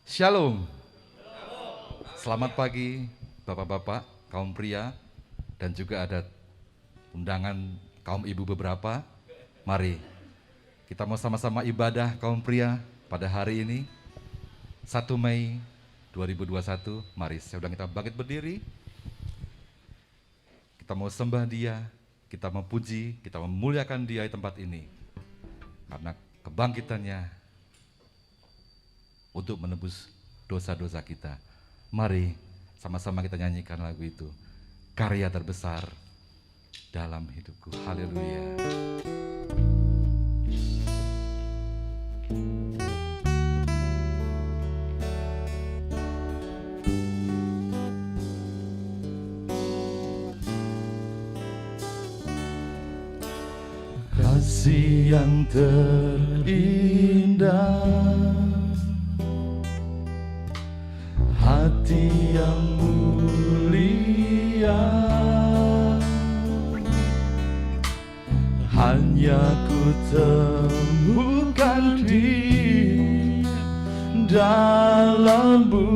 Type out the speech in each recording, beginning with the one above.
Shalom. Selamat pagi Bapak-bapak, kaum pria, dan juga ada undangan kaum ibu beberapa. Mari kita mau sama-sama ibadah kaum pria pada hari ini 1 Mei 2021. Mari sedang kita bangkit berdiri. Kita mau sembah Dia, kita memuji, kita memuliakan Dia di tempat ini. Karena kebangkitannya untuk menebus dosa-dosa kita. Mari sama-sama kita nyanyikan lagu itu. Karya terbesar dalam hidupku. Haleluya. Kasih yang terindah, hati yang mulia, hanya ku temukan di dalam-Mu,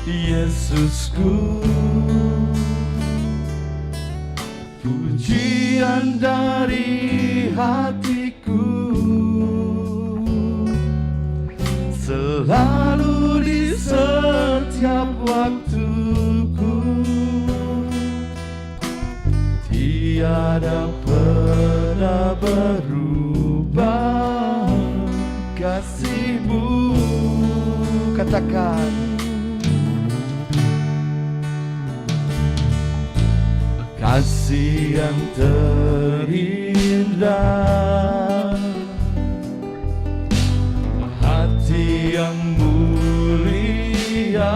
Yesusku. Pujian dari hatiku selalu di setiap waktuku, tiada pernah berubah kasih-Mu. Katakan, kasih yang terindah, hati yang mulia,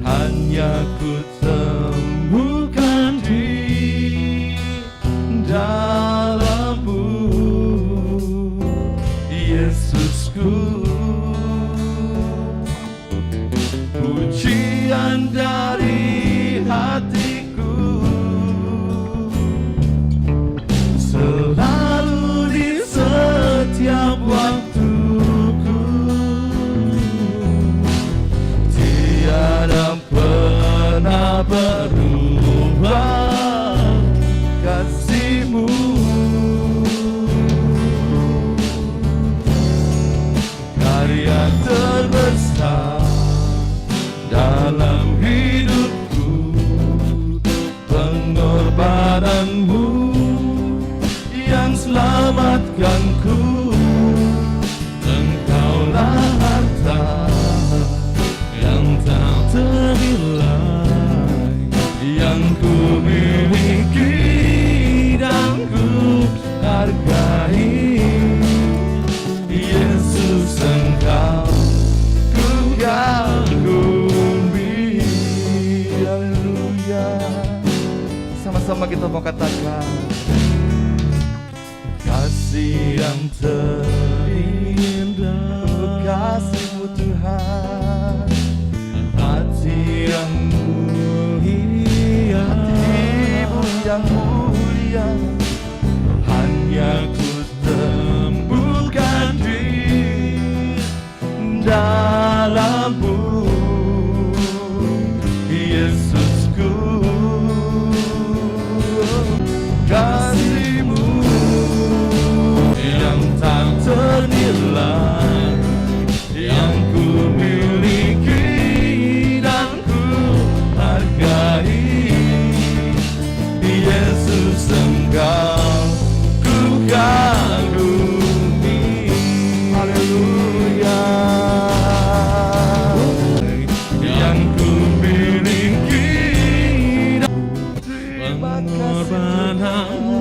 hanya ku temukan di dalam-Mu, Yesusku. Pujian dari hatiku selalu di setiap waktuku, tiada pernah berubah kasih-Mu. Karya terbesar dalam hidupku, pengorbanan-Mu yang selamatkanku. Engkaulah harta yang tak ternilai, yang ku miliki dan ku hargai. Yesus, Engkau ku kagumi. Haleluya. Sama-sama kita mau katakan, kasih yang terindah, kasih-Mu Tuhan, hati yang mulia, hati-Mu yang mulia, hanya ku temukan di dalam-Mu, Yesusku. Kasih-Mu yang tak ternilai, yang ku miliki dan ku hargai. Yesus, Engkau ku kagumi. Haleluya. Yang ku miliki dan pengorbanan-Mu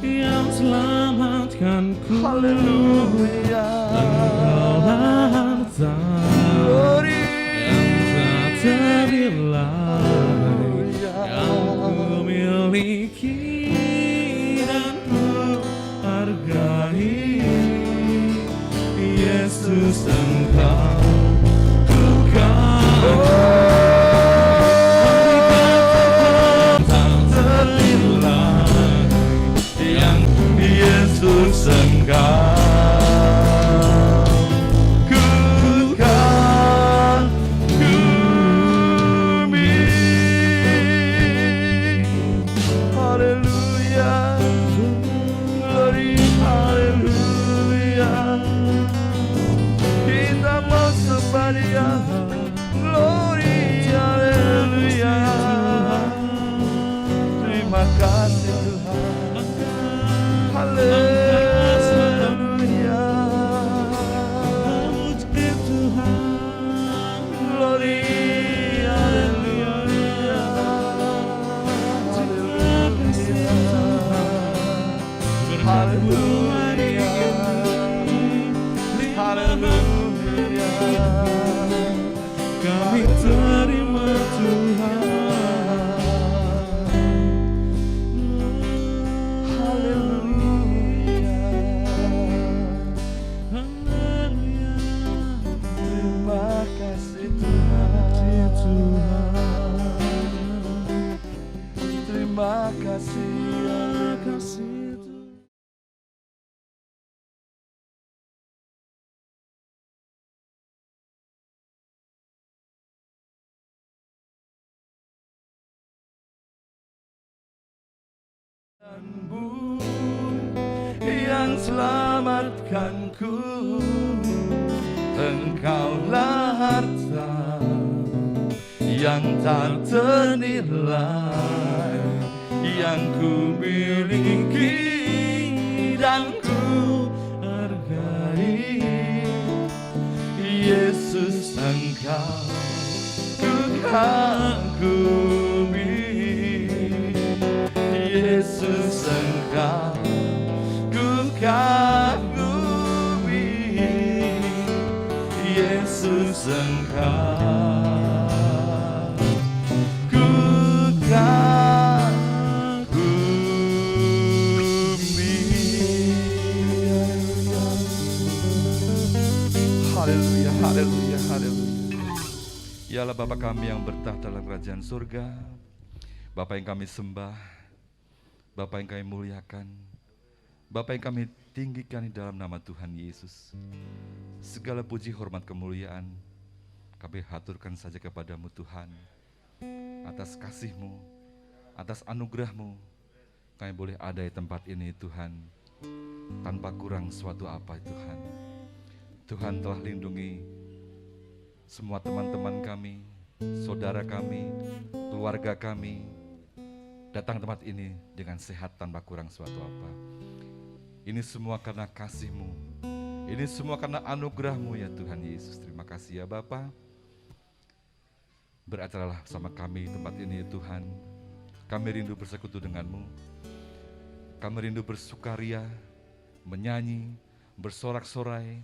yang selamatkanku. Haleluya. Engkaulah harta yang tak ternilai, yang ku miliki dan ku hargai. Yesus, Engkau ku kagumi. Tak ternilai, yang Yesus Glory, haleluya. Kita mau sembah Dia. Glory, haleluya. Terima kasih Tuhan. Haleluya. Glory, haleluya. Haleluya. Haleluya. Kami terima Tuhan. Haleluya. Haleluya. Terima kasih Tuhan. Terima kasih. Yang selamatkanku, Engkaulah harta yang tak ternilai, yang ku miliki dan ku hargai. Yesus, Engkau ku kagumi. Yesus, Engkau ku kagumi. Yesus, Engkau ku kagumi. Haleluya, haleluya, haleluya. Ialah Bapa kami yang bertahta dalam kerajaan surga, Bapa yang kami sembah, Bapa yang kami muliakan, Bapa yang kami tinggikan di dalam nama Tuhan Yesus. Segala puji, hormat, kemuliaan kami haturkan saja kepadamu Tuhan. Atas kasih-Mu, atas anugerah-Mu, kami boleh ada di tempat ini Tuhan, tanpa kurang suatu apa Tuhan. Tuhan telah lindungi semua teman-teman kami, saudara kami, keluarga kami, datang tempat ini dengan sehat tanpa kurang suatu apa. Ini semua karena kasih-Mu, ini semua karena anugerah-Mu ya Tuhan Yesus. Terima kasih ya Bapa. Beracarlah sama kami tempat ini ya Tuhan. Kami rindu bersekutu dengan-Mu. Kami rindu bersukaria, menyanyi, bersorak-sorai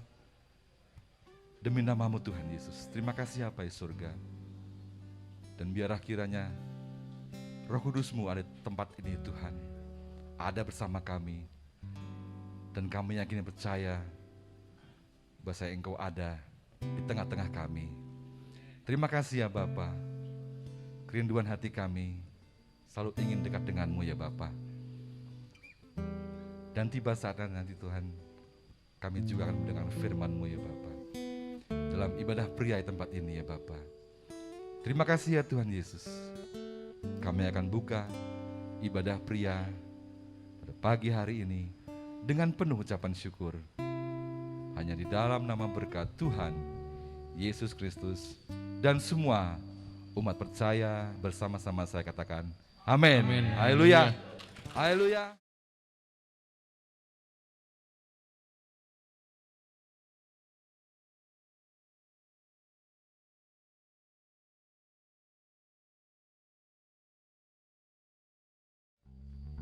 demi nama-Mu Tuhan Yesus. Terima kasih ya Bapa di surga. Dan biarlah kiranya Roh Kudus-Mu ada di tempat ini Tuhan, ada bersama kami, dan kami yakin dan percaya bahwa Engkau ada di tengah-tengah kami. Terima kasih ya Bapa. Kerinduan hati kami selalu ingin dekat dengan-Mu ya Bapa. Dan tiba saatnya nanti Tuhan, kami juga akan mendengar firman-Mu ya Bapa, dalam ibadah pria di tempat ini ya Bapa. Terima kasih ya Tuhan Yesus. Kami akan buka ibadah pria pada pagi hari ini dengan penuh ucapan syukur. Hanya di dalam nama berkat Tuhan Yesus Kristus, dan semua umat percaya bersama-sama saya katakan amin. Haleluya. Haleluya.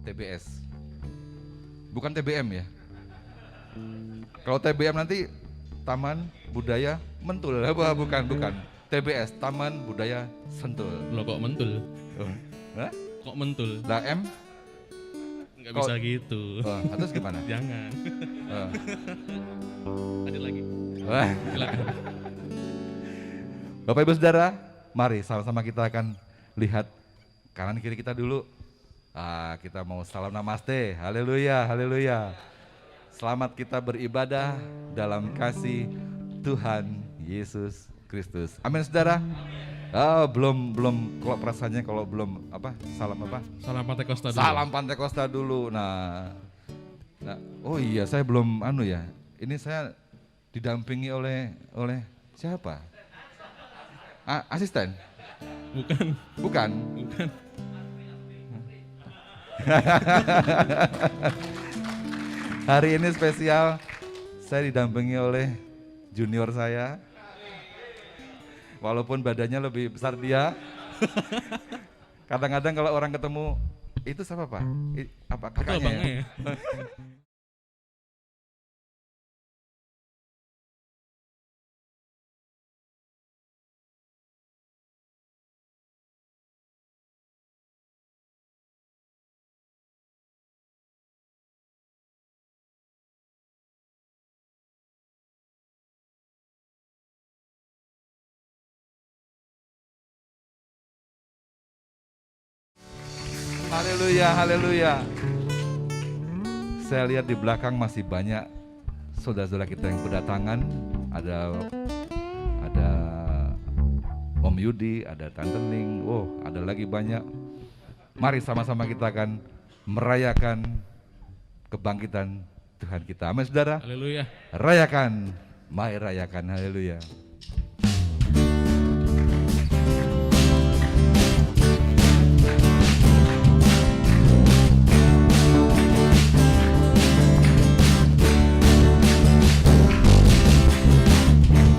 TBS, bukan TBM ya. Kalau TBM nanti Taman Budaya Mentul, bukan. TBS, Taman Budaya Sentul. Loh kok mentul? Hah? Kok mentul? Lah M? Nggak bisa gitu. Terus gimana? Jangan. Ada lagi. Silakan. Bapak Ibu Saudara, mari sama-sama kita akan lihat kanan kiri kita dulu. Kita mau salam namaste. Haleluya, haleluya. Selamat kita beribadah dalam kasih Tuhan Yesus Kristus. Amin saudara. Belum kalau perasaannya kalau belum salam apa? Salam Pantai Costa dulu. Salam Pantai Costa dulu. Oh iya saya belum ya. Ini saya didampingi oleh siapa? Asisten? Bukan. Bukan. Hari ini spesial saya didampingi oleh junior saya. Walaupun badannya lebih besar dia. Kadang-kadang kalau orang ketemu, itu siapa Pak? Apa Itu kakaknya? abangnya ya? Haleluya, haleluya. Saya lihat di belakang masih banyak saudara-saudara kita yang berdatangan. Ada Om Yudi, ada Tante Ning, ada lagi banyak. Mari sama-sama kita akan merayakan kebangkitan Tuhan kita. Amin saudara. Haleluya. Rayakan, mari rayakan, haleluya.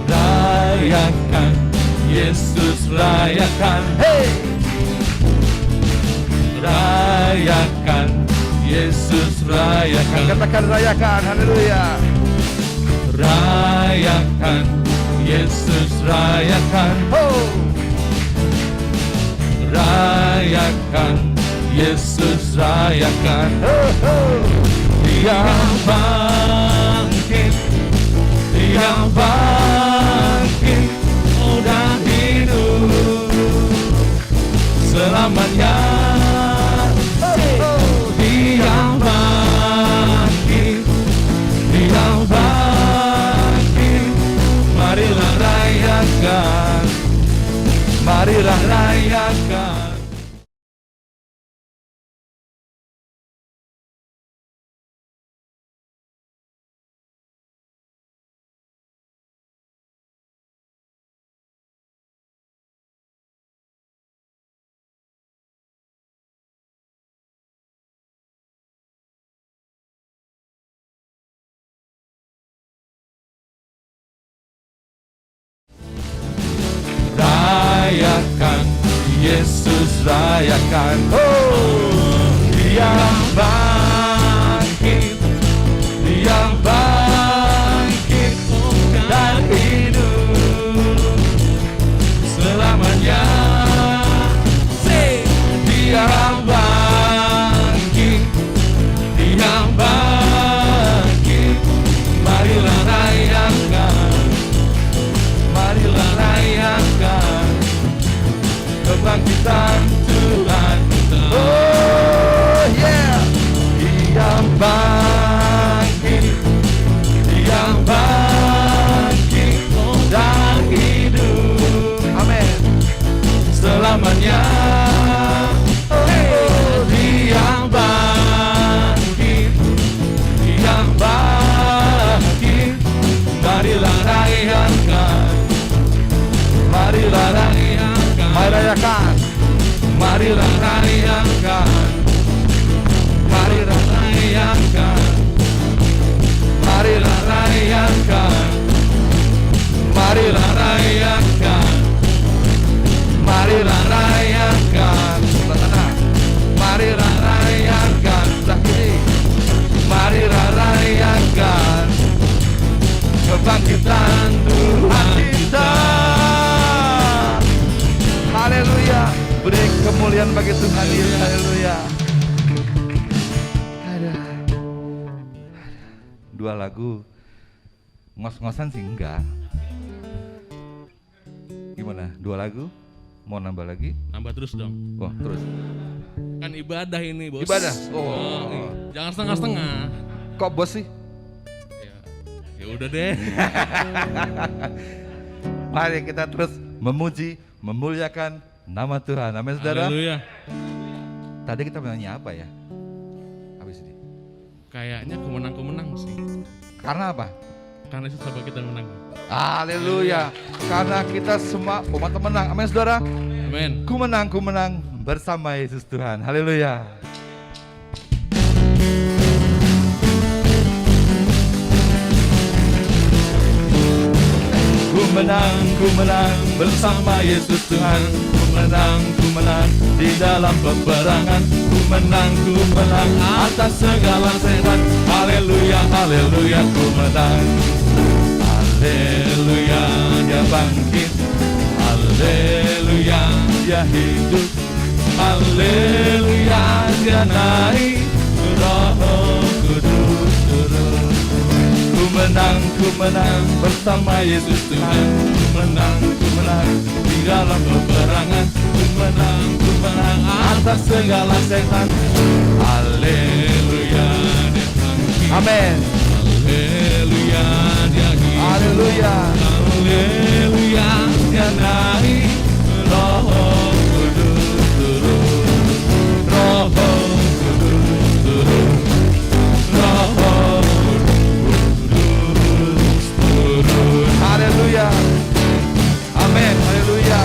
Rayakan, Yesus rayakan, hey! Rayakan, Yesus rayakan. Katakan rayakan, haleluya. Rayakan, Yesus rayakan. Rayakan, Yesus rayakan. Dia bangkit, Dia bangkit, udah hidup selamanya. Dia bangkit, Dia bangkit, marilah rayakan, marilah rayakan. Rayakan, Yesus rayakan. Dia bangkit, Dia bangkit dan hidup selamanya. Dia bangkit, Dia bangkit, marilah rayakan, marilah rayakan kebangkitan Tuhan. Oh yeah. Dia bangkit, Dia bangkit dan hidup, amin, selamanya. Dia bangkit, Dia bangkit, marilah rayakan, marilah rayakan, Mari rayakan. marilah rayakan, marilah rayakan, marilah rayakan, marilah rayakan, marilah rayakan, marilah rayakan, marilah rayakan kebangkitan Tuhan kita. Haleluya. Beri kemuliaan bagi Tuhan Yesus. Haleluya. Ada 2 lagu. Ngos-ngosan sih enggak. Gimana? 2 lagu? Mau nambah lagi? Nambah terus dong. Wah, terus. Kan ibadah ini, Bos. Ibadah? Jangan setengah-setengah. Kok bos sih? Ya udah deh. Mari kita terus memuji, memuliakan nama Tuhan. Amin saudara. Haleluya. Tadi kita menyanyi apa ya? Habis ini. Kayaknya kumenang sih. Karena apa? Karena itu sebab kita menang. Haleluya. Karena kita semua umat menang. Amin saudara. Amin. Ku menang bersama Yesus Tuhan. Haleluya. Ku menang bersama Yesus Tuhan. Ku menang di dalam peperangan. Ku menang atas segala setan. Haleluya, haleluya, ku menang. Haleluya, dia bangkit. Haleluya, dia hidup. Haleluya, dia naik. Roh Kudus turun. Ku menang bersama Yesus Tuhan. Ku menang di dalam peperangan. Ku menang atas segala setan. Haleluya, dia bangkit. Amin. Haleluya, dia hidup. Haleluya. Haleluya, dia naik. Roh Kudus turun. Roh Kudus turun. Roh Kudus turun. Haleluya. Amin. Haleluya.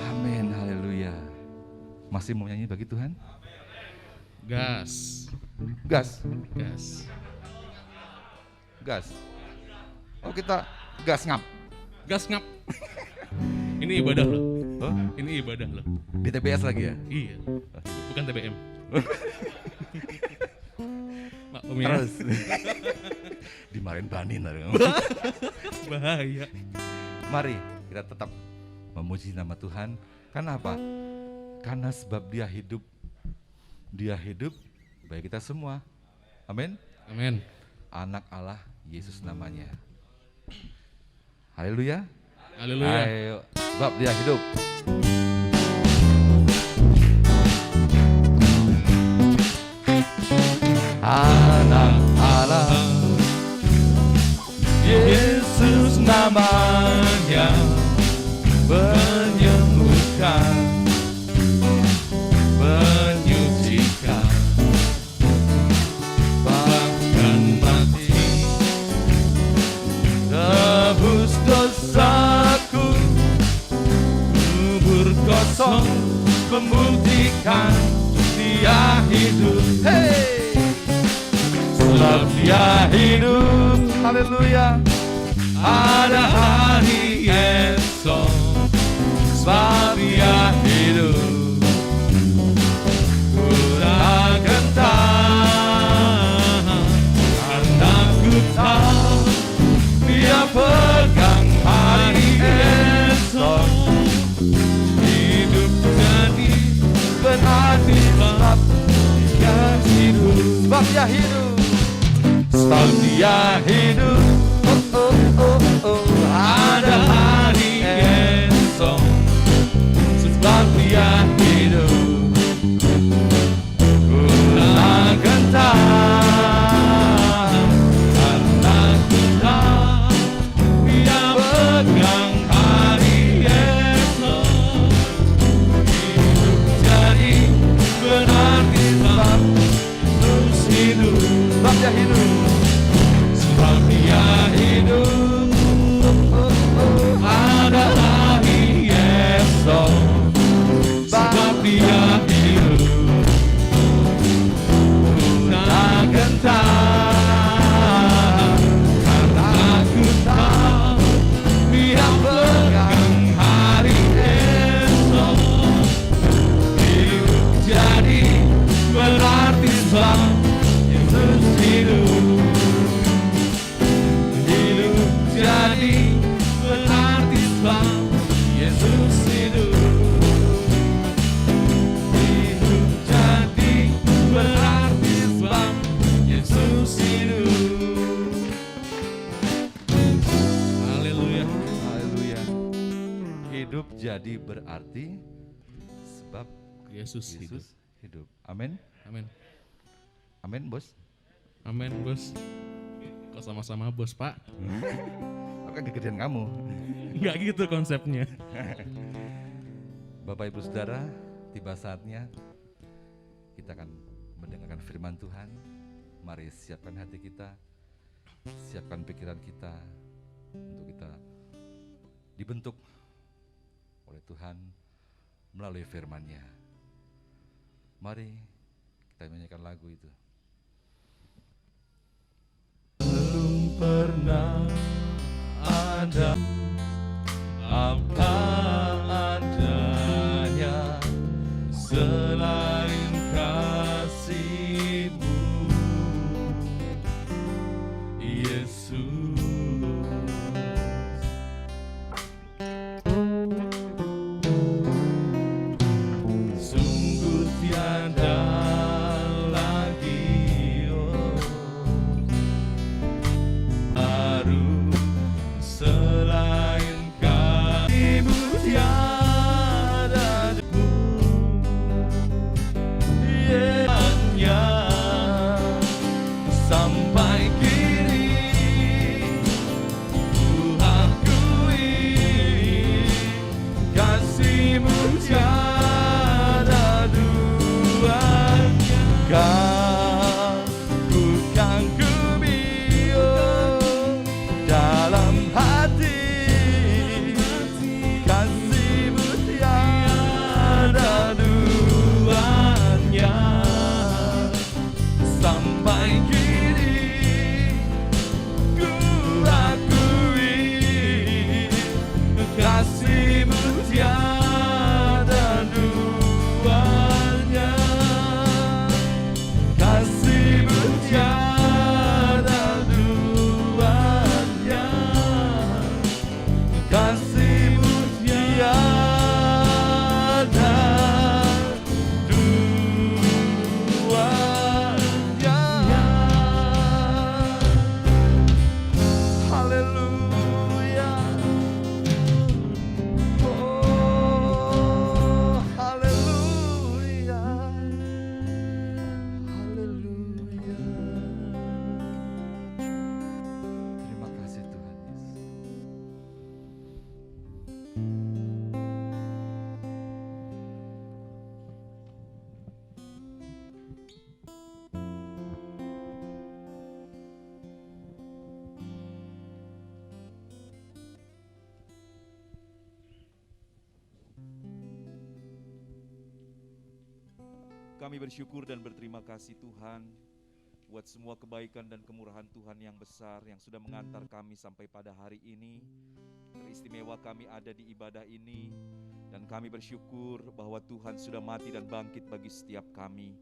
Amin. Haleluya. Masih mau nyanyi bagi Tuhan? Gas. Gas. Gas. Gas. Oh kita gas ngap. Gas ngap. Ini ibadah loh. Oh, Ini ibadah loh. di TBS lagi ya? Iya. Bukan TBM. Maklum ya. Terus dimarahin Bani tadi. Bahaya. Mari kita tetap memuji nama Tuhan. Karena apa? Karena sebab Dia hidup. Dia hidup bagi kita semua. Amin. Amin. Anak Allah Yesus namanya. Haleluya. Haleluya. Ayo, sebab Dia hidup. Anak Allah Yesus namanya, menyembuhkan, menyucikan, bahkan mati, tebus dosaku, kubur kosong, membuktikan Dia hidup. Hey! Sebab Dia hidup, haleluya. Ada hari esok, sebab Dia hidup. Ku takkan tahan, karena ku tahu Dia pegang hari esok. Hidup jadi berarti sebab Dia hidup. Sebab Dia hidup. Sebab Dia hidup, oh, oh, oh, oh. Ada hari esok. Sebab Dia hidup, ku takkan tahan, karena ku tahu Dia pegang hari esok. Hidup jadi berarti sebab Yesus hidup. Sebab Dia hidup. Sebab Dia hidup, ada hari esok. Sebab Dia hidup, ku takkan tahan, karena ku tahu Dia pegang hari esok. Hidup jadi berarti sebab Yesus hidup. Hidup jadi berarti sebab Yesus hidup. Hidup jadi berarti sebab Yesus hidup. Haleluya. Haleluya. Hidup jadi berarti sebab Yesus hidup. Yesus hidup. Amin. Amin. Amin, Bos. Amin, Bos. Kok sama-sama Bos, Pak? kan kegedean kamu. Nggak gitu konsepnya. Bapak Ibu Saudara, tiba saatnya kita akan mendengarkan firman Tuhan. Mari siapkan hati kita, siapkan pikiran kita untuk kita dibentuk oleh Tuhan melalui firman-Nya. Mari kita menyanyikan lagu itu. Belum pernah ada apa adanya selain kasih-Mu, Yesus. Sungguh tiada lagi baru selain kasih-Mu, tiada hanya sampai kini ku akui kasih-Mu tiada duanya. Kau kan ku biar dalam hati, kasih-Mu tiada duanya. Sampai kini ku akui kasih-Mu tiada duanya. Kasih-Mu tiada duanya. Kasih-Mu tiada duanya. Haleluya. Oh, haleluya. Haleluya. Terima kasih Tuhan Yesus. Kami bersyukur dan berterima kasih Tuhan buat semua kebaikan dan kemurahan Tuhan yang besar yang sudah mengantar kami sampai pada hari ini. Teristimewa kami ada di ibadah ini dan kami bersyukur bahwa Tuhan sudah mati dan bangkit bagi setiap kami.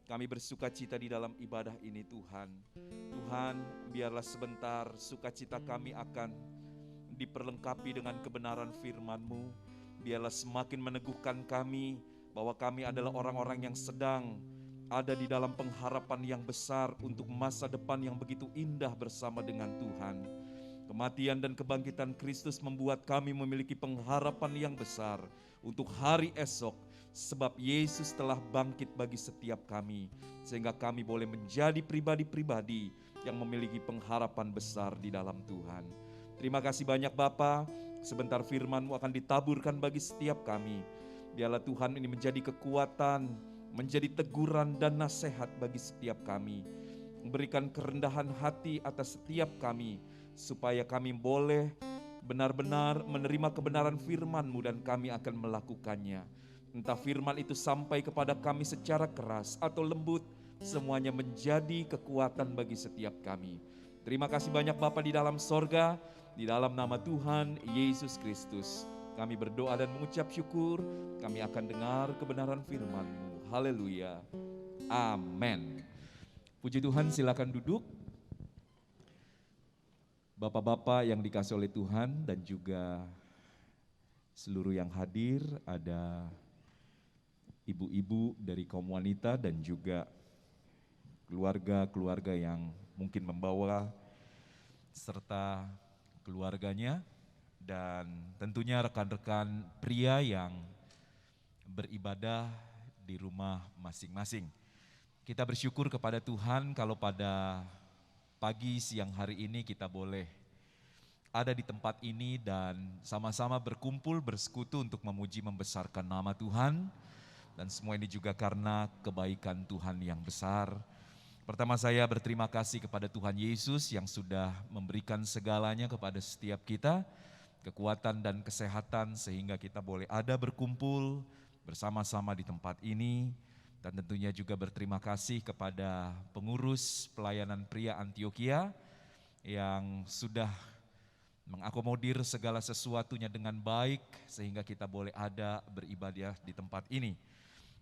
Kami bersuka cita di dalam ibadah ini Tuhan. Tuhan, biarlah sebentar sukacita kami akan diperlengkapi dengan kebenaran firman-Mu. Biarlah semakin meneguhkan kami bahwa kami adalah orang-orang yang sedang ada di dalam pengharapan yang besar untuk masa depan yang begitu indah bersama dengan Tuhan. Kematian dan kebangkitan Kristus membuat kami memiliki pengharapan yang besar untuk hari esok, sebab Yesus telah bangkit bagi setiap kami, sehingga kami boleh menjadi pribadi-pribadi yang memiliki pengharapan besar di dalam Tuhan. Terima kasih banyak Bapa, sebentar firman-Mu akan ditaburkan bagi setiap kami. Biarlah Tuhan ini menjadi kekuatan, menjadi teguran dan nasihat bagi setiap kami. Memberikan kerendahan hati atas setiap kami, supaya kami boleh benar-benar menerima kebenaran firman-Mu dan kami akan melakukannya. Entah firman itu sampai kepada kami secara keras atau lembut, semuanya menjadi kekuatan bagi setiap kami. Terima kasih banyak Bapa di dalam sorga, di dalam nama Tuhan Yesus Kristus. Kami berdoa dan mengucap syukur, kami akan dengar kebenaran firman-Mu. Haleluya. Amin. Puji Tuhan, silakan duduk. Bapak-bapak yang dikasih oleh Tuhan dan juga seluruh yang hadir, ada ibu-ibu dari kaum wanita dan juga keluarga-keluarga yang mungkin membawa serta keluarganya, dan tentunya rekan-rekan pria yang beribadah di rumah masing-masing. Kita bersyukur kepada Tuhan kalau pada pagi siang hari ini kita boleh ada di tempat ini dan sama-sama berkumpul bersekutu untuk memuji membesarkan nama Tuhan. Dan semua ini juga karena kebaikan Tuhan yang besar. Pertama saya berterima kasih kepada Tuhan Yesus yang sudah memberikan segalanya kepada setiap kita. Kekuatan dan kesehatan sehingga kita boleh ada berkumpul bersama-sama di tempat ini. Dan tentunya juga berterima kasih kepada pengurus pelayanan pria Antioquia yang sudah mengakomodir segala sesuatunya dengan baik sehingga kita boleh ada beribadah di tempat ini.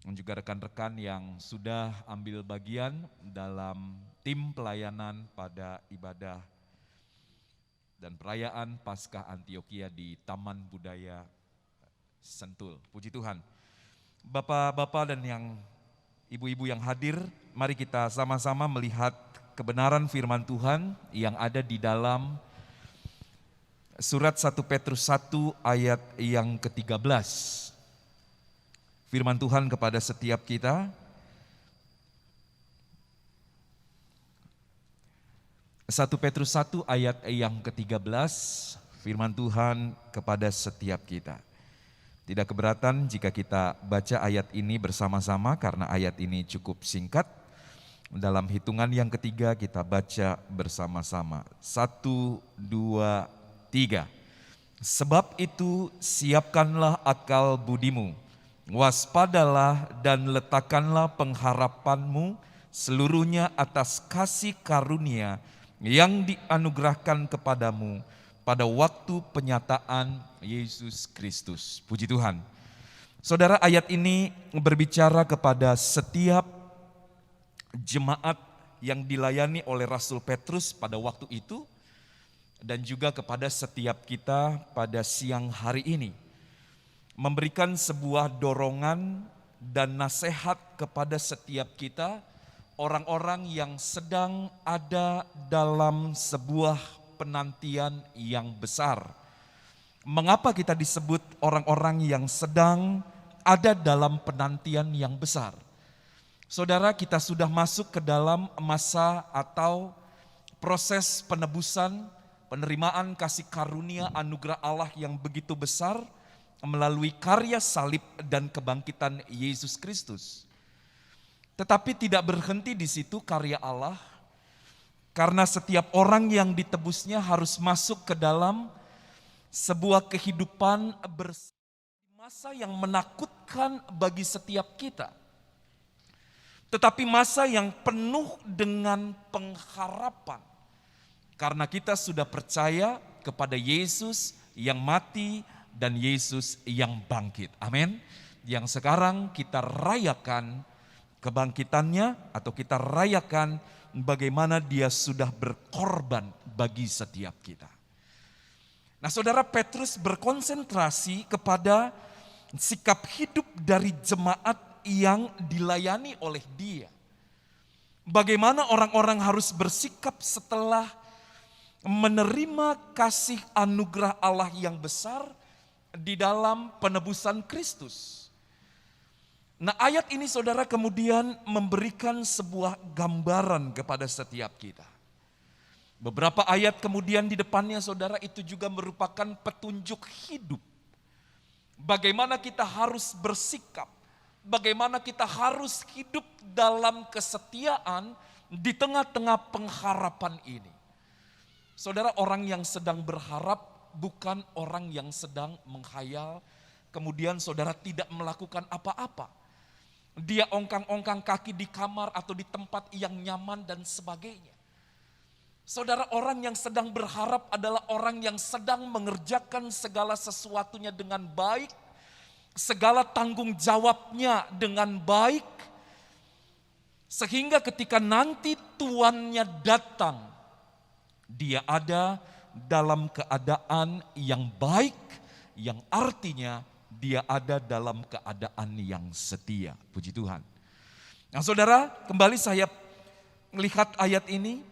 Dan juga rekan-rekan yang sudah ambil bagian dalam tim pelayanan pada ibadah dan perayaan Paskah Antioquia di Taman Budaya Sentul. Puji Tuhan. Bapak-bapak dan yang ibu-ibu yang hadir, mari kita sama-sama melihat kebenaran firman Tuhan yang ada di dalam surat 1 Petrus 1 ayat yang ke-13. Firman Tuhan kepada setiap kita. 1 Petrus 1 ayat yang ke-13, firman Tuhan kepada setiap kita. Tidak keberatan jika kita baca ayat ini bersama-sama karena ayat ini cukup singkat. Dalam hitungan yang ketiga kita baca bersama-sama. 1, 2, 3. Sebab itu siapkanlah akal budimu, waspadalah dan letakkanlah pengharapanmu seluruhnya atas kasih karunia yang dianugerahkan kepadamu pada waktu penyataan Yesus Kristus. Puji Tuhan. Saudara, ayat ini berbicara kepada setiap jemaat yang dilayani oleh Rasul Petrus pada waktu itu dan juga kepada setiap kita pada siang hari ini. Memberikan sebuah dorongan dan nasihat kepada setiap kita, orang-orang yang sedang ada dalam sebuah penantian yang besar. Mengapa kita disebut orang-orang yang sedang ada dalam penantian yang besar? Saudara, kita sudah masuk ke dalam masa atau proses penebusan, penerimaan kasih karunia anugerah Allah yang begitu besar melalui karya salib dan kebangkitan Yesus Kristus. Tetapi tidak berhenti di situ karya Allah, karena setiap orang yang ditebusnya harus masuk ke dalam sebuah kehidupan masa yang menakutkan bagi setiap kita. Tetapi masa yang penuh dengan pengharapan. Karena kita sudah percaya kepada Yesus yang mati dan Yesus yang bangkit. Amin. Yang sekarang kita rayakan kebangkitannya atau kita rayakan bagaimana dia sudah berkorban bagi setiap kita. Nah, Saudara, Petrus berkonsentrasi kepada sikap hidup dari jemaat yang dilayani oleh dia. Bagaimana orang-orang harus bersikap setelah menerima kasih anugerah Allah yang besar di dalam penebusan Kristus. Nah, ayat ini Saudara kemudian memberikan sebuah gambaran kepada setiap kita. Beberapa ayat kemudian di depannya Saudara itu juga merupakan petunjuk hidup. Bagaimana kita harus bersikap, bagaimana kita harus hidup dalam kesetiaan di tengah-tengah pengharapan ini. Saudara, orang yang sedang berharap bukan orang yang sedang menghayal, kemudian saudara tidak melakukan apa-apa. Dia ongkang-ongkang kaki di kamar atau di tempat yang nyaman dan sebagainya. Saudara, orang yang sedang berharap adalah orang yang sedang mengerjakan segala sesuatunya dengan baik, segala tanggung jawabnya dengan baik, sehingga ketika nanti tuannya datang, dia ada dalam keadaan yang baik, yang artinya dia ada dalam keadaan yang setia. Puji Tuhan. Nah, Saudara, kembali saya melihat ayat ini.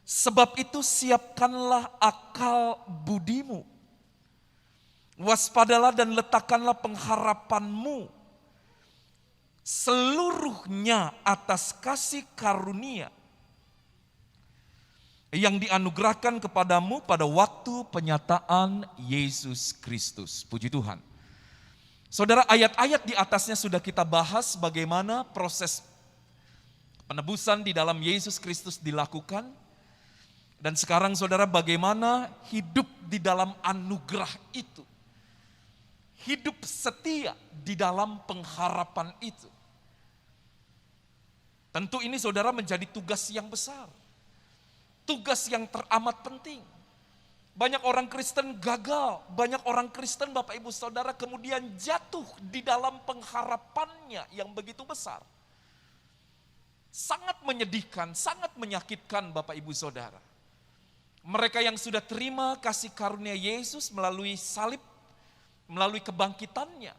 Sebab itu siapkanlah akal budimu. Waspadalah dan letakkanlah pengharapanmu seluruhnya atas kasih karunia yang dianugerahkan kepadamu pada waktu penyataan Yesus Kristus. Puji Tuhan. Saudara, ayat-ayat di atasnya sudah kita bahas bagaimana proses penebusan di dalam Yesus Kristus dilakukan. Dan sekarang saudara, bagaimana hidup di dalam anugerah itu. Hidup setia di dalam pengharapan itu. Tentu ini saudara menjadi tugas yang besar. Tugas yang teramat penting. Banyak orang Kristen gagal, banyak orang Kristen Bapak Ibu Saudara kemudian jatuh di dalam pengharapannya yang begitu besar. Sangat menyedihkan, sangat menyakitkan Bapak Ibu Saudara. Mereka yang sudah terima kasih karunia Yesus melalui salib, melalui kebangkitannya.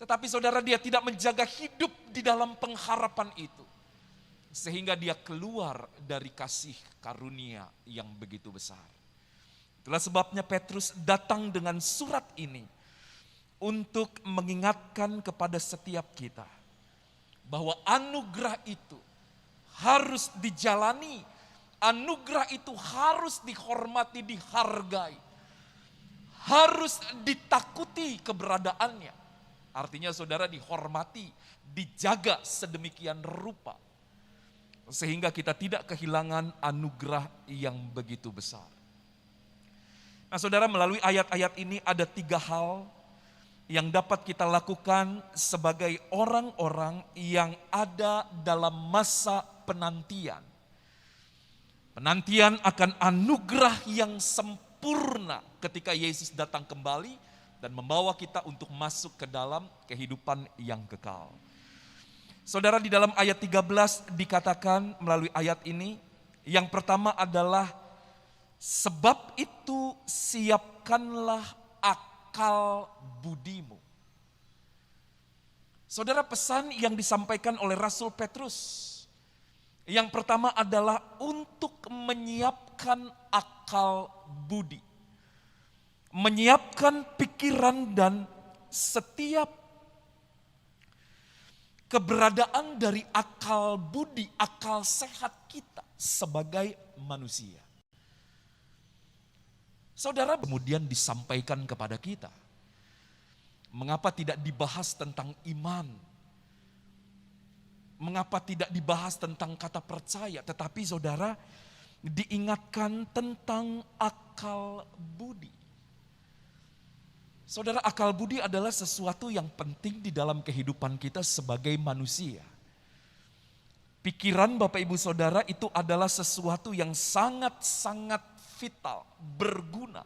Tetapi saudara, dia tidak menjaga hidup di dalam pengharapan itu. Sehingga dia keluar dari kasih karunia yang begitu besar. Itulah sebabnya Petrus datang dengan surat ini untuk mengingatkan kepada setiap kita bahwa anugerah itu harus dijalani, anugerah itu harus dihormati, dihargai, harus ditakuti keberadaannya. Artinya saudara, dihormati, dijaga sedemikian rupa sehingga kita tidak kehilangan anugerah yang begitu besar. Nah saudara, melalui ayat-ayat ini ada 3 hal yang dapat kita lakukan sebagai orang-orang yang ada dalam masa penantian. Penantian akan anugerah yang sempurna ketika Yesus datang kembali dan membawa kita untuk masuk ke dalam kehidupan yang kekal. Saudara, di dalam ayat 13 dikatakan melalui ayat ini, yang pertama adalah sebab itu siapkanlah akal budimu. Saudara, pesan yang disampaikan oleh Rasul Petrus, yang pertama adalah untuk menyiapkan akal budi. Menyiapkan pikiran dan setiap keberadaan dari akal budi, akal sehat kita sebagai manusia. Saudara, kemudian disampaikan kepada kita, mengapa tidak dibahas tentang iman? Mengapa tidak dibahas tentang kata percaya? Tetapi saudara, diingatkan tentang akal budi. Saudara, akal budi adalah sesuatu yang penting di dalam kehidupan kita sebagai manusia. Pikiran Bapak Ibu Saudara itu adalah sesuatu yang sangat-sangat vital, berguna.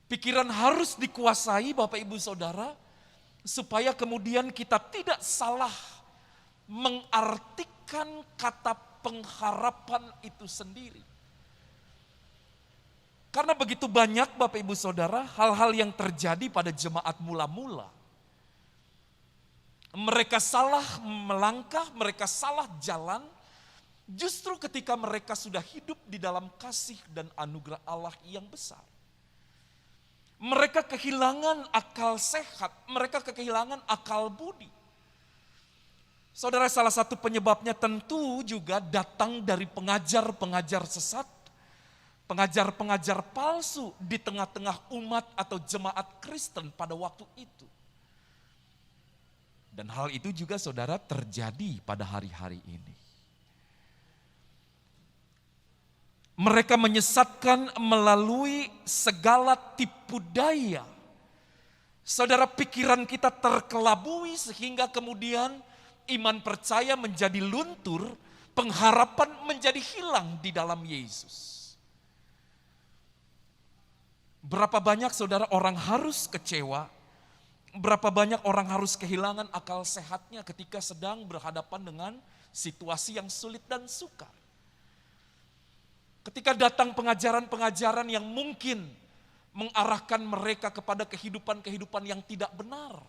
Pikiran harus dikuasai Bapak Ibu Saudara, supaya kemudian kita tidak salah mengartikan kata pengharapan itu sendiri. Karena begitu banyak Bapak Ibu Saudara hal-hal yang terjadi pada jemaat mula-mula. Mereka salah melangkah, mereka salah jalan, justru ketika mereka sudah hidup di dalam kasih dan anugerah Allah yang besar. Mereka kehilangan akal sehat, mereka kehilangan akal budi. Saudara, salah satu penyebabnya tentu juga datang dari pengajar-pengajar sesat, pengajar-pengajar palsu di tengah-tengah umat atau jemaat Kristen pada waktu itu. Dan hal itu juga saudara terjadi pada hari-hari ini. Mereka menyesatkan melalui segala tipu daya. Saudara, pikiran kita terkelabui sehingga kemudian iman percaya menjadi luntur, pengharapan menjadi hilang di dalam Yesus. Berapa banyak saudara orang harus kecewa, berapa banyak orang harus kehilangan akal sehatnya ketika sedang berhadapan dengan situasi yang sulit dan sukar. Ketika datang pengajaran-pengajaran yang mungkin mengarahkan mereka kepada kehidupan-kehidupan yang tidak benar.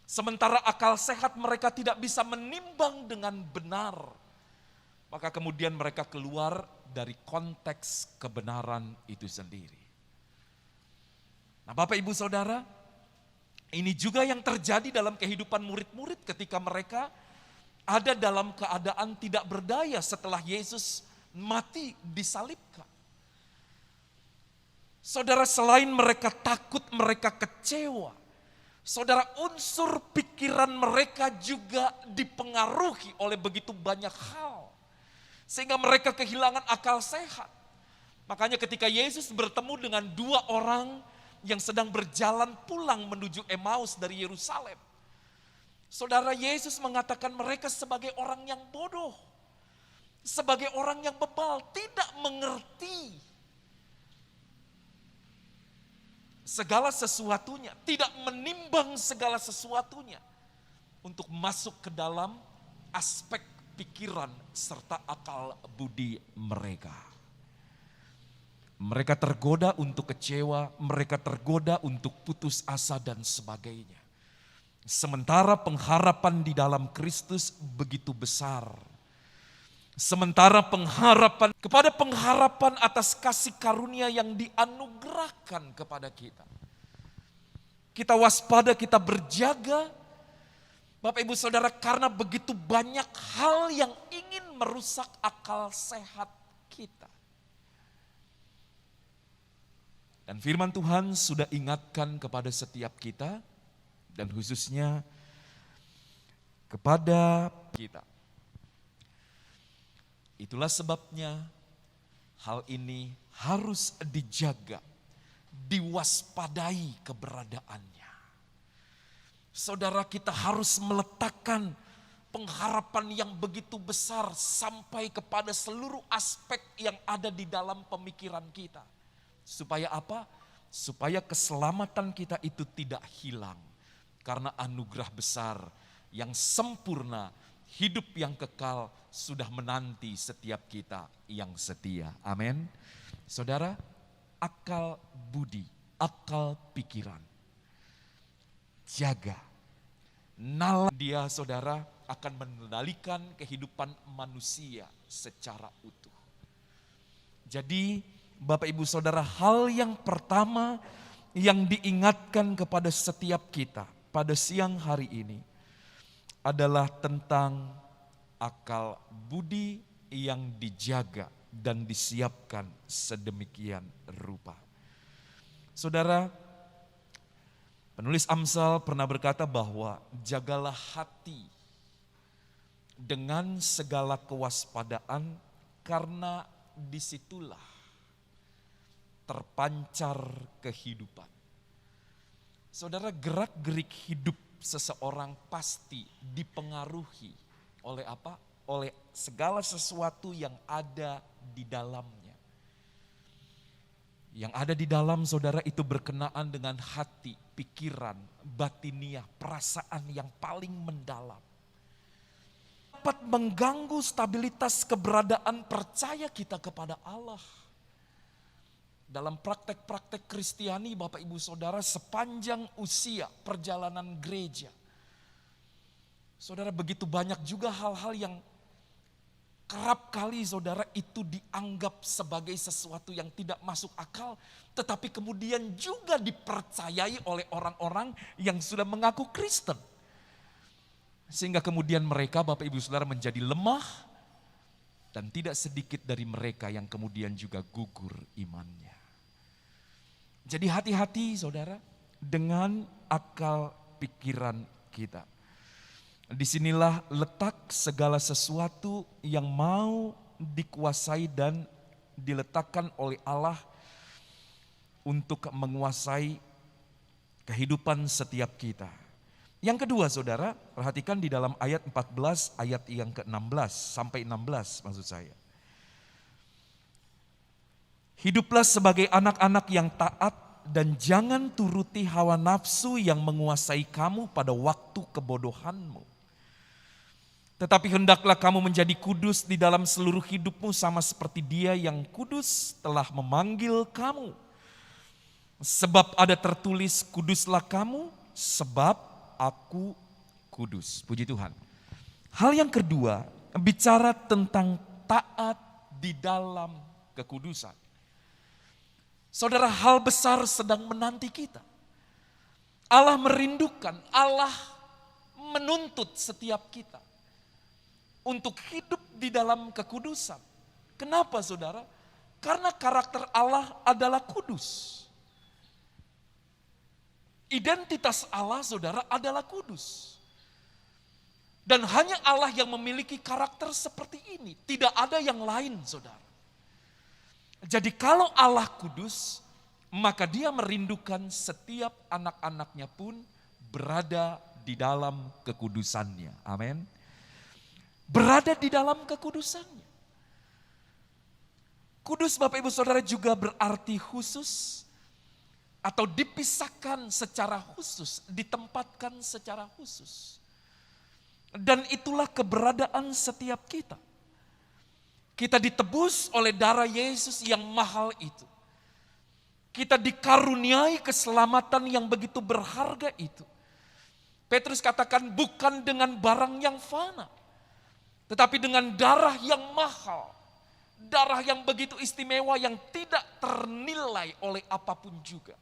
Sementara akal sehat mereka tidak bisa menimbang dengan benar. Maka kemudian mereka keluar dari konteks kebenaran itu sendiri. Nah Bapak Ibu Saudara, ini juga yang terjadi dalam kehidupan murid-murid ketika mereka ada dalam keadaan tidak berdaya setelah Yesus mati disalibkan. Saudara, selain mereka takut, mereka kecewa. Saudara, unsur pikiran mereka juga dipengaruhi oleh begitu banyak hal. Sehingga mereka kehilangan akal sehat. Makanya ketika Yesus bertemu dengan dua orang yang sedang berjalan pulang menuju Emmaus dari Yerusalem. Saudara, Yesus mengatakan mereka sebagai orang yang bodoh. Sebagai orang yang bebal, tidak mengerti segala sesuatunya, tidak menimbang segala sesuatunya untuk masuk ke dalam aspek pikiran serta akal budi mereka. Mereka tergoda untuk kecewa, mereka tergoda untuk putus asa dan sebagainya. Sementara pengharapan di dalam Kristus begitu besar. Sementara pengharapan atas kasih karunia yang dianugerahkan kepada kita. Kita waspada, kita berjaga. Bapak Ibu Saudara, karena begitu banyak hal yang ingin merusak akal sehat kita. Dan firman Tuhan sudah ingatkan kepada setiap kita, dan khususnya kepada kita. Itulah sebabnya hal ini harus dijaga, diwaspadai keberadaannya. Saudara, kita harus meletakkan pengharapan yang begitu besar sampai kepada seluruh aspek yang ada di dalam pemikiran kita. Supaya apa? Supaya keselamatan kita itu tidak hilang. Karena anugerah besar yang sempurna, hidup yang kekal sudah menanti setiap kita yang setia. Amin. Saudara, akal budi, akal pikiran. Jaga. Nalar dia, saudara, akan mengendalikan kehidupan manusia secara utuh. Jadi, Bapak Ibu Saudara, hal yang pertama yang diingatkan kepada setiap kita pada siang hari ini adalah tentang akal budi yang dijaga dan disiapkan sedemikian rupa. Saudara, penulis Amsal pernah berkata bahwa jagalah hati dengan segala kewaspadaan karena disitulah terpancar kehidupan. Saudara, gerak-gerik hidup seseorang pasti dipengaruhi oleh apa? Oleh segala sesuatu yang ada di dalamnya. Yang ada di dalam saudara itu berkenaan dengan hati, pikiran, batiniah, perasaan yang paling mendalam. Dapat mengganggu stabilitas keberadaan percaya kita kepada Allah. Dalam praktek-praktek Kristiani, Bapak Ibu Saudara, sepanjang usia perjalanan gereja, saudara, begitu banyak juga hal-hal yang kerap kali saudara itu dianggap sebagai sesuatu yang tidak masuk akal, tetapi kemudian juga dipercayai oleh orang-orang yang sudah mengaku Kristen. Sehingga kemudian mereka, Bapak Ibu Saudara, menjadi lemah dan tidak sedikit dari mereka yang kemudian juga gugur imannya. Jadi hati-hati saudara dengan akal pikiran kita. Disinilah letak segala sesuatu yang mau dikuasai dan diletakkan oleh Allah untuk menguasai kehidupan setiap kita. Yang kedua saudara, perhatikan di dalam ayat 14, ayat yang ke-16 sampai 16 maksud saya. Hiduplah sebagai anak-anak yang taat dan jangan turuti hawa nafsu yang menguasai kamu pada waktu kebodohanmu. Tetapi hendaklah kamu menjadi kudus di dalam seluruh hidupmu sama seperti Dia yang kudus telah memanggil kamu. Sebab ada tertulis, kuduslah kamu sebab aku kudus. Puji Tuhan. Hal yang kedua, bicara tentang taat di dalam kekudusan. Saudara, hal besar sedang menanti kita. Allah merindukan, Allah menuntut setiap kita untuk hidup di dalam kekudusan. Kenapa saudara? Karena karakter Allah adalah kudus. Identitas Allah saudara adalah kudus. Dan hanya Allah yang memiliki karakter seperti ini. Tidak ada yang lain saudara. Jadi kalau Allah kudus, maka dia merindukan setiap anak-anaknya pun berada di dalam kekudusannya. Amin. Berada di dalam kekudusannya. Kudus Bapak Ibu Saudara juga berarti khusus atau dipisahkan secara khusus, ditempatkan secara khusus. Dan itulah keberadaan setiap kita. Kita ditebus oleh darah Yesus yang mahal itu. Kita dikaruniai keselamatan yang begitu berharga itu. Petrus katakan bukan dengan barang yang fana, tetapi dengan darah yang mahal. Darah yang begitu istimewa yang tidak ternilai oleh apapun juga.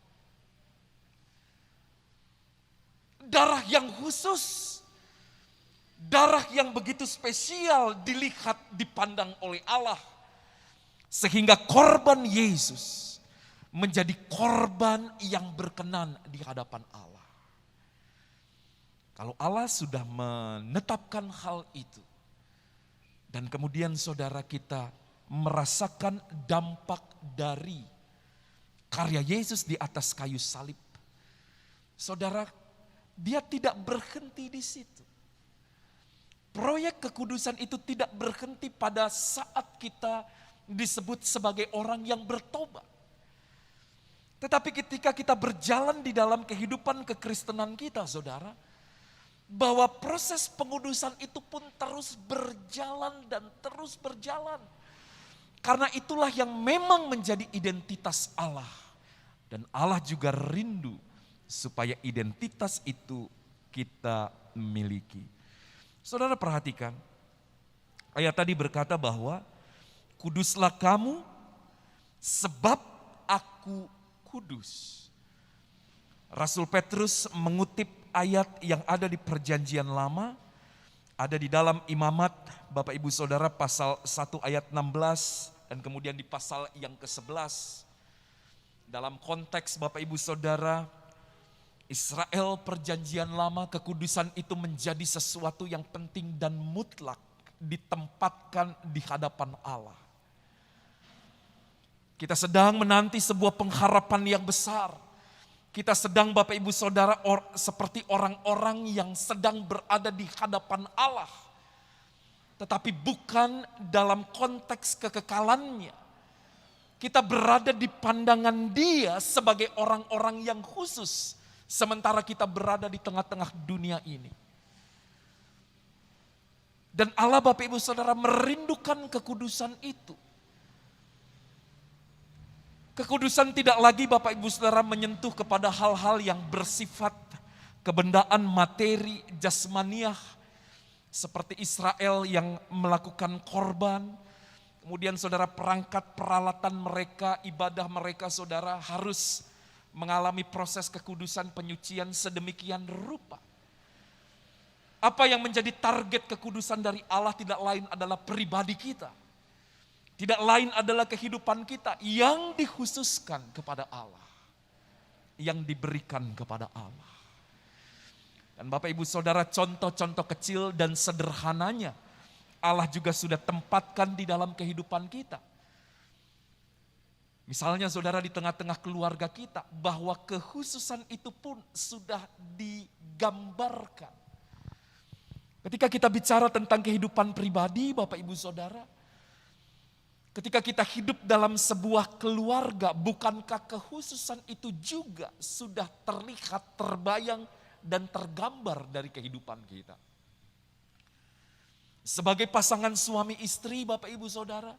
Darah yang khusus. Darah yang begitu spesial dilihat, dipandang oleh Allah. Sehingga korban Yesus menjadi korban yang berkenan di hadapan Allah. Kalau Allah sudah menetapkan hal itu, dan kemudian saudara kita merasakan dampak dari karya Yesus di atas kayu salib. Saudara, dia tidak berhenti di situ. Proyek kekudusan itu tidak berhenti pada saat kita disebut sebagai orang yang bertobat. Tetapi ketika kita berjalan di dalam kehidupan kekristenan kita, saudara, bahwa proses pengudusan itu pun terus berjalan dan terus berjalan. Karena itulah yang memang menjadi identitas Allah. Dan Allah juga rindu supaya identitas itu kita miliki. Saudara perhatikan, ayat tadi berkata bahwa kuduslah kamu sebab aku kudus. Rasul Petrus mengutip ayat yang ada di Perjanjian Lama, ada di dalam Imamat Bapak Ibu Saudara pasal 1 ayat 16 dan kemudian di pasal yang ke-11. Dalam konteks Bapak Ibu Saudara, Israel Perjanjian Lama, kekudusan itu menjadi sesuatu yang penting dan mutlak ditempatkan di hadapan Allah. Kita sedang menanti sebuah pengharapan yang besar. Kita sedang Bapak Ibu Saudara seperti orang-orang yang sedang berada di hadapan Allah. Tetapi bukan dalam konteks kekekalannya. Kita berada di pandangan Dia sebagai orang-orang yang khusus. Sementara kita berada di tengah-tengah dunia ini. Dan Allah Bapak Ibu Saudara merindukan kekudusan itu. Kekudusan tidak lagi Bapak Ibu Saudara menyentuh kepada hal-hal yang bersifat kebendaan materi, jasmaniah. Seperti Israel yang melakukan korban. Kemudian saudara perangkat peralatan mereka, ibadah mereka saudara harus mengalami proses kekudusan penyucian sedemikian rupa. Apa yang menjadi target kekudusan dari Allah tidak lain adalah pribadi kita. Tidak lain adalah kehidupan kita yang dikhususkan kepada Allah. Yang diberikan kepada Allah. Dan Bapak Ibu Saudara, contoh-contoh kecil dan sederhananya Allah juga sudah tempatkan di dalam kehidupan kita. Misalnya saudara di tengah-tengah keluarga kita, bahwa kekhususan itu pun sudah digambarkan. Ketika kita bicara tentang kehidupan pribadi Bapak Ibu Saudara, ketika kita hidup dalam sebuah keluarga, bukankah kekhususan itu juga sudah terlihat, terbayang, dan tergambar dari kehidupan kita. Sebagai pasangan suami istri Bapak Ibu Saudara,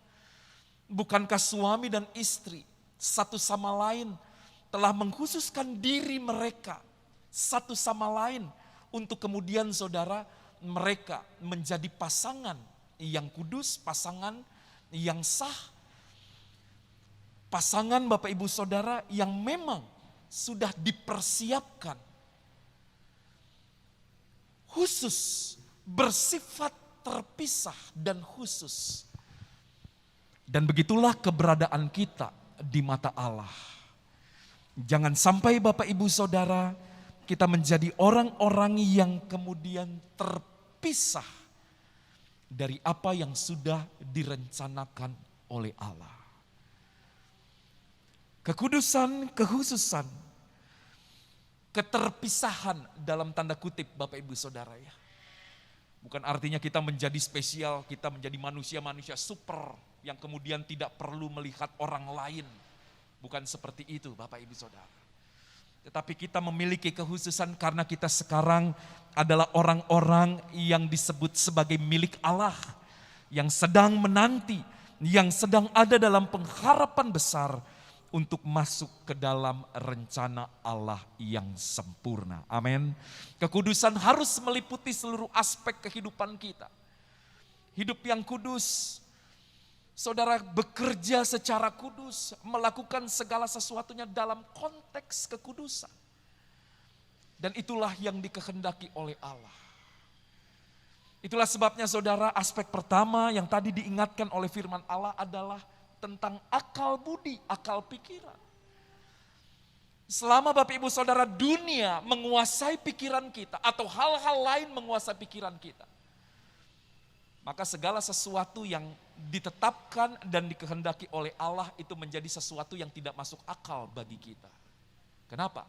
bukankah suami dan istri satu sama lain telah mengkhususkan diri mereka satu sama lain untuk kemudian saudara mereka menjadi pasangan yang kudus, pasangan yang sah, pasangan Bapak Ibu Saudara yang memang sudah dipersiapkan khusus bersifat terpisah dan khusus. Dan begitulah keberadaan kita di mata Allah. Jangan sampai Bapak Ibu Saudara kita menjadi orang-orang yang kemudian terpisah dari apa yang sudah direncanakan oleh Allah. Kekudusan, kekhususan, keterpisahan dalam tanda kutip Bapak Ibu Saudara ya. Bukan artinya kita menjadi spesial, kita menjadi manusia-manusia super yang kemudian tidak perlu melihat orang lain. Bukan seperti itu Bapak Ibu Saudara. Tetapi kita memiliki kekhususan karena kita sekarang adalah orang-orang yang disebut sebagai milik Allah. Yang sedang menanti, yang sedang ada dalam pengharapan besar untuk masuk ke dalam rencana Allah yang sempurna. Amin. Kekudusan harus meliputi seluruh aspek kehidupan kita. Hidup yang kudus, saudara bekerja secara kudus, melakukan segala sesuatunya dalam konteks kekudusan. Dan itulah yang dikehendaki oleh Allah. Itulah sebabnya saudara, aspek pertama yang tadi diingatkan oleh firman Allah adalah tentang akal budi, akal pikiran. Selama Bapak Ibu Saudara dunia menguasai pikiran kita atau hal-hal lain menguasai pikiran kita, maka segala sesuatu yang ditetapkan dan dikehendaki oleh Allah itu menjadi sesuatu yang tidak masuk akal bagi kita. Kenapa?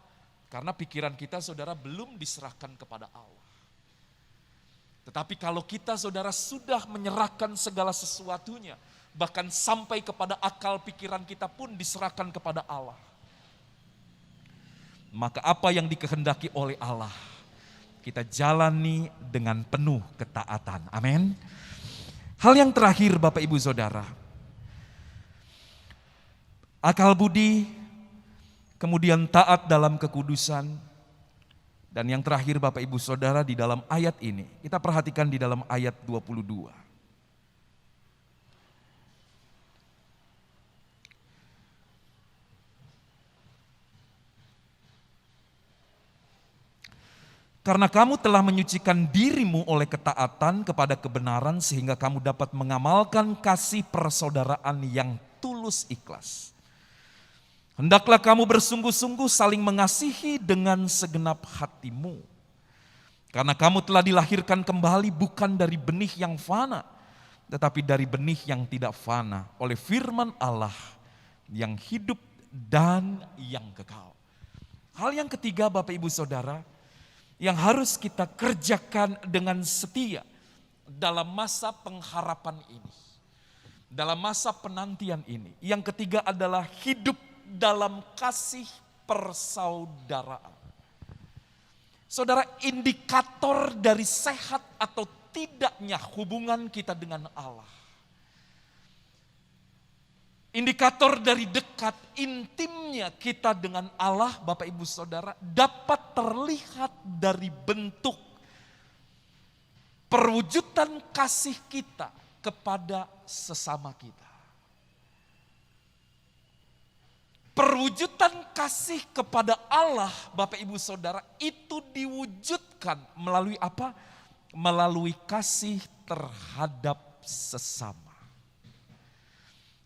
Karena pikiran kita saudara belum diserahkan kepada Allah. Tetapi kalau kita saudara sudah menyerahkan segala sesuatunya, bahkan sampai kepada akal pikiran kita pun diserahkan kepada Allah, maka apa yang dikehendaki oleh Allah kita jalani dengan penuh ketaatan. Amin. Hal yang terakhir Bapak Ibu Saudara, akal budi, kemudian taat dalam kekudusan, dan yang terakhir Bapak Ibu Saudara di dalam ayat ini, kita perhatikan di dalam ayat 22. Karena kamu telah menyucikan dirimu oleh ketaatan kepada kebenaran sehingga kamu dapat mengamalkan kasih persaudaraan yang tulus ikhlas. Hendaklah kamu bersungguh-sungguh saling mengasihi dengan segenap hatimu. Karena kamu telah dilahirkan kembali bukan dari benih yang fana, tetapi dari benih yang tidak fana oleh firman Allah yang hidup dan yang kekal. Hal yang ketiga Bapak Ibu Saudara, yang harus kita kerjakan dengan setia dalam masa pengharapan ini, dalam masa penantian ini. Yang ketiga adalah hidup dalam kasih persaudaraan. Saudara, indikator dari sehat atau tidaknya hubungan kita dengan Allah, indikator dari dekat intimnya kita dengan Allah Bapak Ibu Saudara dapat terlihat dari bentuk perwujudan kasih kita kepada sesama kita. Perwujudan kasih kepada Allah Bapak Ibu Saudara itu diwujudkan melalui apa? Melalui kasih terhadap sesama.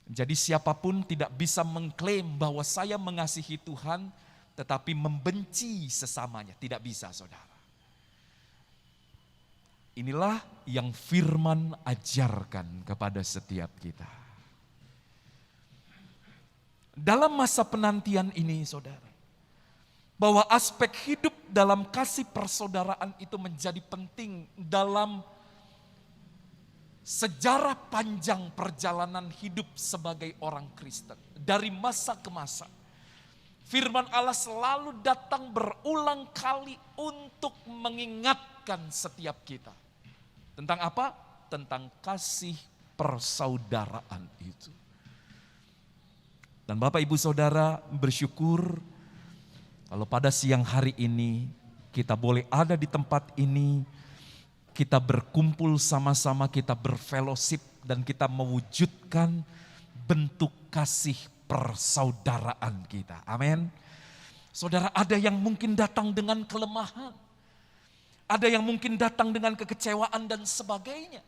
Jadi siapapun tidak bisa mengklaim bahwa saya mengasihi Tuhan tetapi membenci sesamanya. Tidak bisa saudara. Inilah yang firman ajarkan kepada setiap kita. Dalam masa penantian ini saudara, bahwa aspek hidup dalam kasih persaudaraan itu menjadi penting dalam sejarah panjang perjalanan hidup sebagai orang Kristen. Dari masa ke masa, firman Allah selalu datang berulang kali untuk mengingatkan setiap kita. Tentang apa? Tentang kasih persaudaraan itu. Dan Bapak Ibu Saudara bersyukur kalau pada siang hari ini kita boleh ada di tempat ini, kita berkumpul sama-sama, kita berfellowship dan kita mewujudkan bentuk kasih persaudaraan kita. Amin. Saudara, ada yang mungkin datang dengan kelemahan, ada yang mungkin datang dengan kekecewaan dan sebagainya.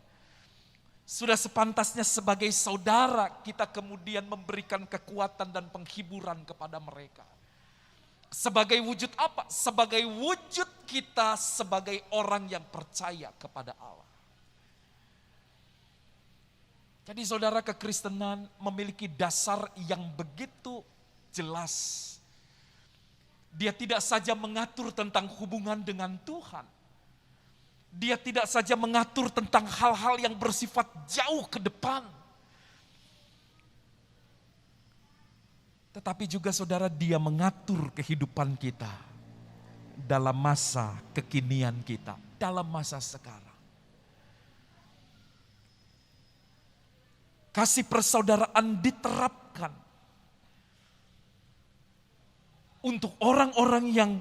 Sudah sepantasnya sebagai saudara kita kemudian memberikan kekuatan dan penghiburan kepada mereka. Sebagai wujud apa? Sebagai wujud kita sebagai orang yang percaya kepada Allah. Jadi saudara, kekristenan memiliki dasar yang begitu jelas. Dia tidak saja mengatur tentang hubungan dengan Tuhan. Dia tidak saja mengatur tentang hal-hal yang bersifat jauh ke depan. Tetapi juga saudara, dia mengatur kehidupan kita dalam masa kekinian kita, dalam masa sekarang. Kasih persaudaraan diterapkan untuk orang-orang yang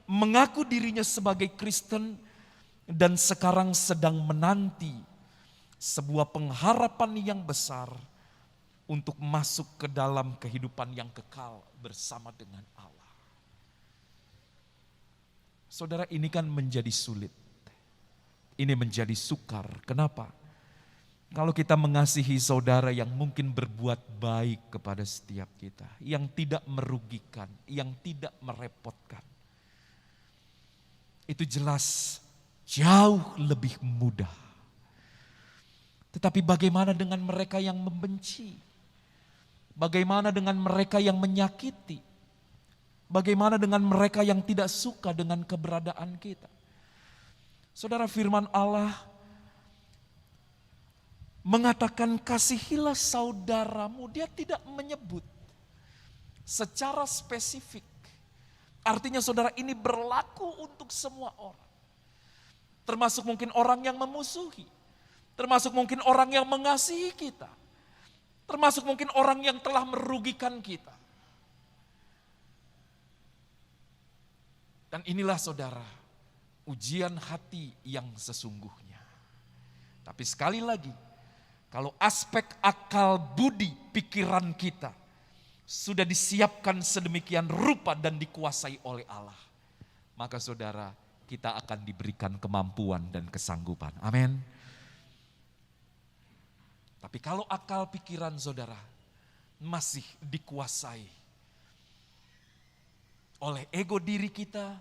mengaku dirinya sebagai Kristen dan sekarang sedang menanti sebuah pengharapan yang besar untuk masuk ke dalam kehidupan yang kekal bersama dengan Allah. Saudara, ini kan menjadi sulit. Ini menjadi sukar. Kenapa? Kalau kita mengasihi saudara yang mungkin berbuat baik kepada setiap kita, yang tidak merugikan, yang tidak merepotkan, itu jelas jauh lebih mudah. Tetapi bagaimana dengan mereka yang membenci? Bagaimana dengan mereka yang menyakiti? Bagaimana dengan mereka yang tidak suka dengan keberadaan kita? Saudara, firman Allah mengatakan kasihilah saudaramu. Dia tidak menyebut secara spesifik. Artinya saudara, ini berlaku untuk semua orang. Termasuk mungkin orang yang memusuhi. Termasuk mungkin orang yang mengasihi kita. Termasuk mungkin orang yang telah merugikan kita. Dan inilah saudara, ujian hati yang sesungguhnya. Tapi sekali lagi, kalau aspek akal budi pikiran kita sudah disiapkan sedemikian rupa dan dikuasai oleh Allah, maka saudara, kita akan diberikan kemampuan dan kesanggupan. Amin. Tapi kalau akal pikiran saudara masih dikuasai oleh ego diri kita,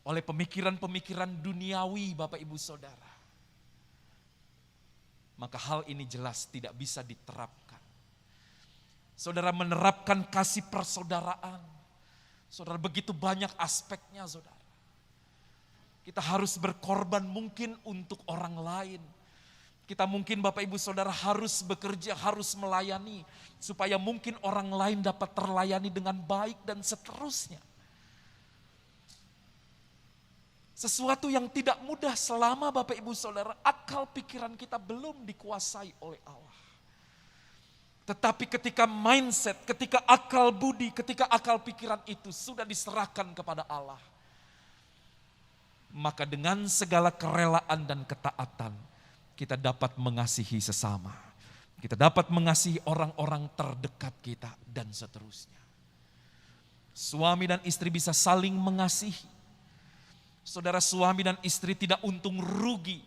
oleh pemikiran-pemikiran duniawi Bapak Ibu Saudara, maka hal ini jelas tidak bisa diterapkan. Saudara, menerapkan kasih persaudaraan, saudara, begitu banyak aspeknya saudara. Kita harus berkorban mungkin untuk orang lain. Kita mungkin Bapak Ibu Saudara harus bekerja, harus melayani. Supaya mungkin orang lain dapat terlayani dengan baik dan seterusnya. Sesuatu yang tidak mudah selama Bapak Ibu Saudara akal pikiran kita belum dikuasai oleh Allah. Tetapi ketika mindset, ketika akal budi, ketika akal pikiran itu sudah diserahkan kepada Allah, maka dengan segala kerelaan dan ketaatan, kita dapat mengasihi sesama. Kita dapat mengasihi orang-orang terdekat kita dan seterusnya. Suami dan istri bisa saling mengasihi. Saudara, suami dan istri tidak untung rugi.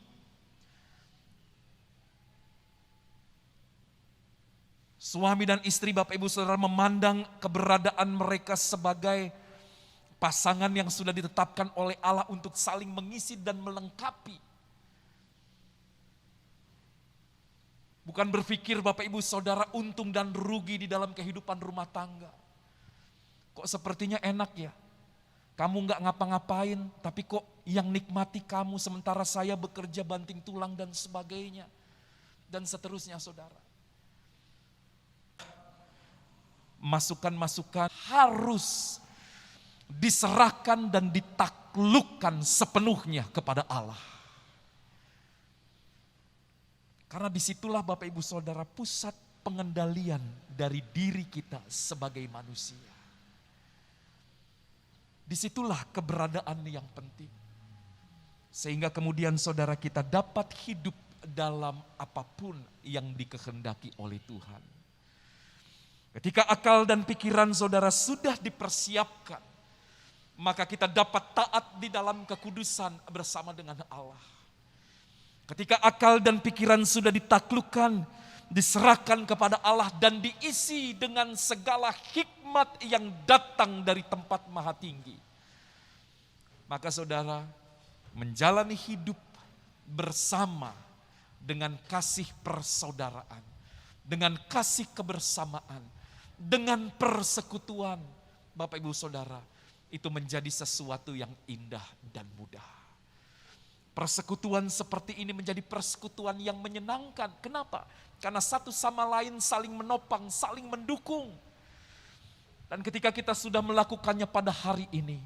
Suami dan istri Bapak Ibu Saudara memandang keberadaan mereka sebagai pasangan yang sudah ditetapkan oleh Allah untuk saling mengisi dan melengkapi. Bukan berpikir Bapak Ibu Saudara untung dan rugi di dalam kehidupan rumah tangga. Kok sepertinya enak ya? Kamu gak ngapa-ngapain, tapi kok yang nikmati kamu sementara saya bekerja banting tulang dan sebagainya. Dan seterusnya saudara. Masukan-masukan harus diserahkan dan ditaklukkan sepenuhnya kepada Allah. Karena disitulah Bapak Ibu Saudara pusat pengendalian dari diri kita sebagai manusia. Disitulah keberadaan yang penting. Sehingga kemudian saudara kita dapat hidup dalam apapun yang dikehendaki oleh Tuhan. Ketika akal dan pikiran saudara sudah dipersiapkan, maka kita dapat taat di dalam kekudusan bersama dengan Allah. Ketika akal dan pikiran sudah ditaklukkan, diserahkan kepada Allah dan diisi dengan segala hikmat yang datang dari tempat maha tinggi, maka saudara menjalani hidup bersama dengan kasih persaudaraan, dengan kasih kebersamaan, dengan persekutuan, Bapak Ibu Saudara, itu menjadi sesuatu yang indah dan mudah. Persekutuan seperti ini menjadi persekutuan yang menyenangkan. Kenapa? Karena satu sama lain saling menopang, saling mendukung. Dan ketika kita sudah melakukannya pada hari ini,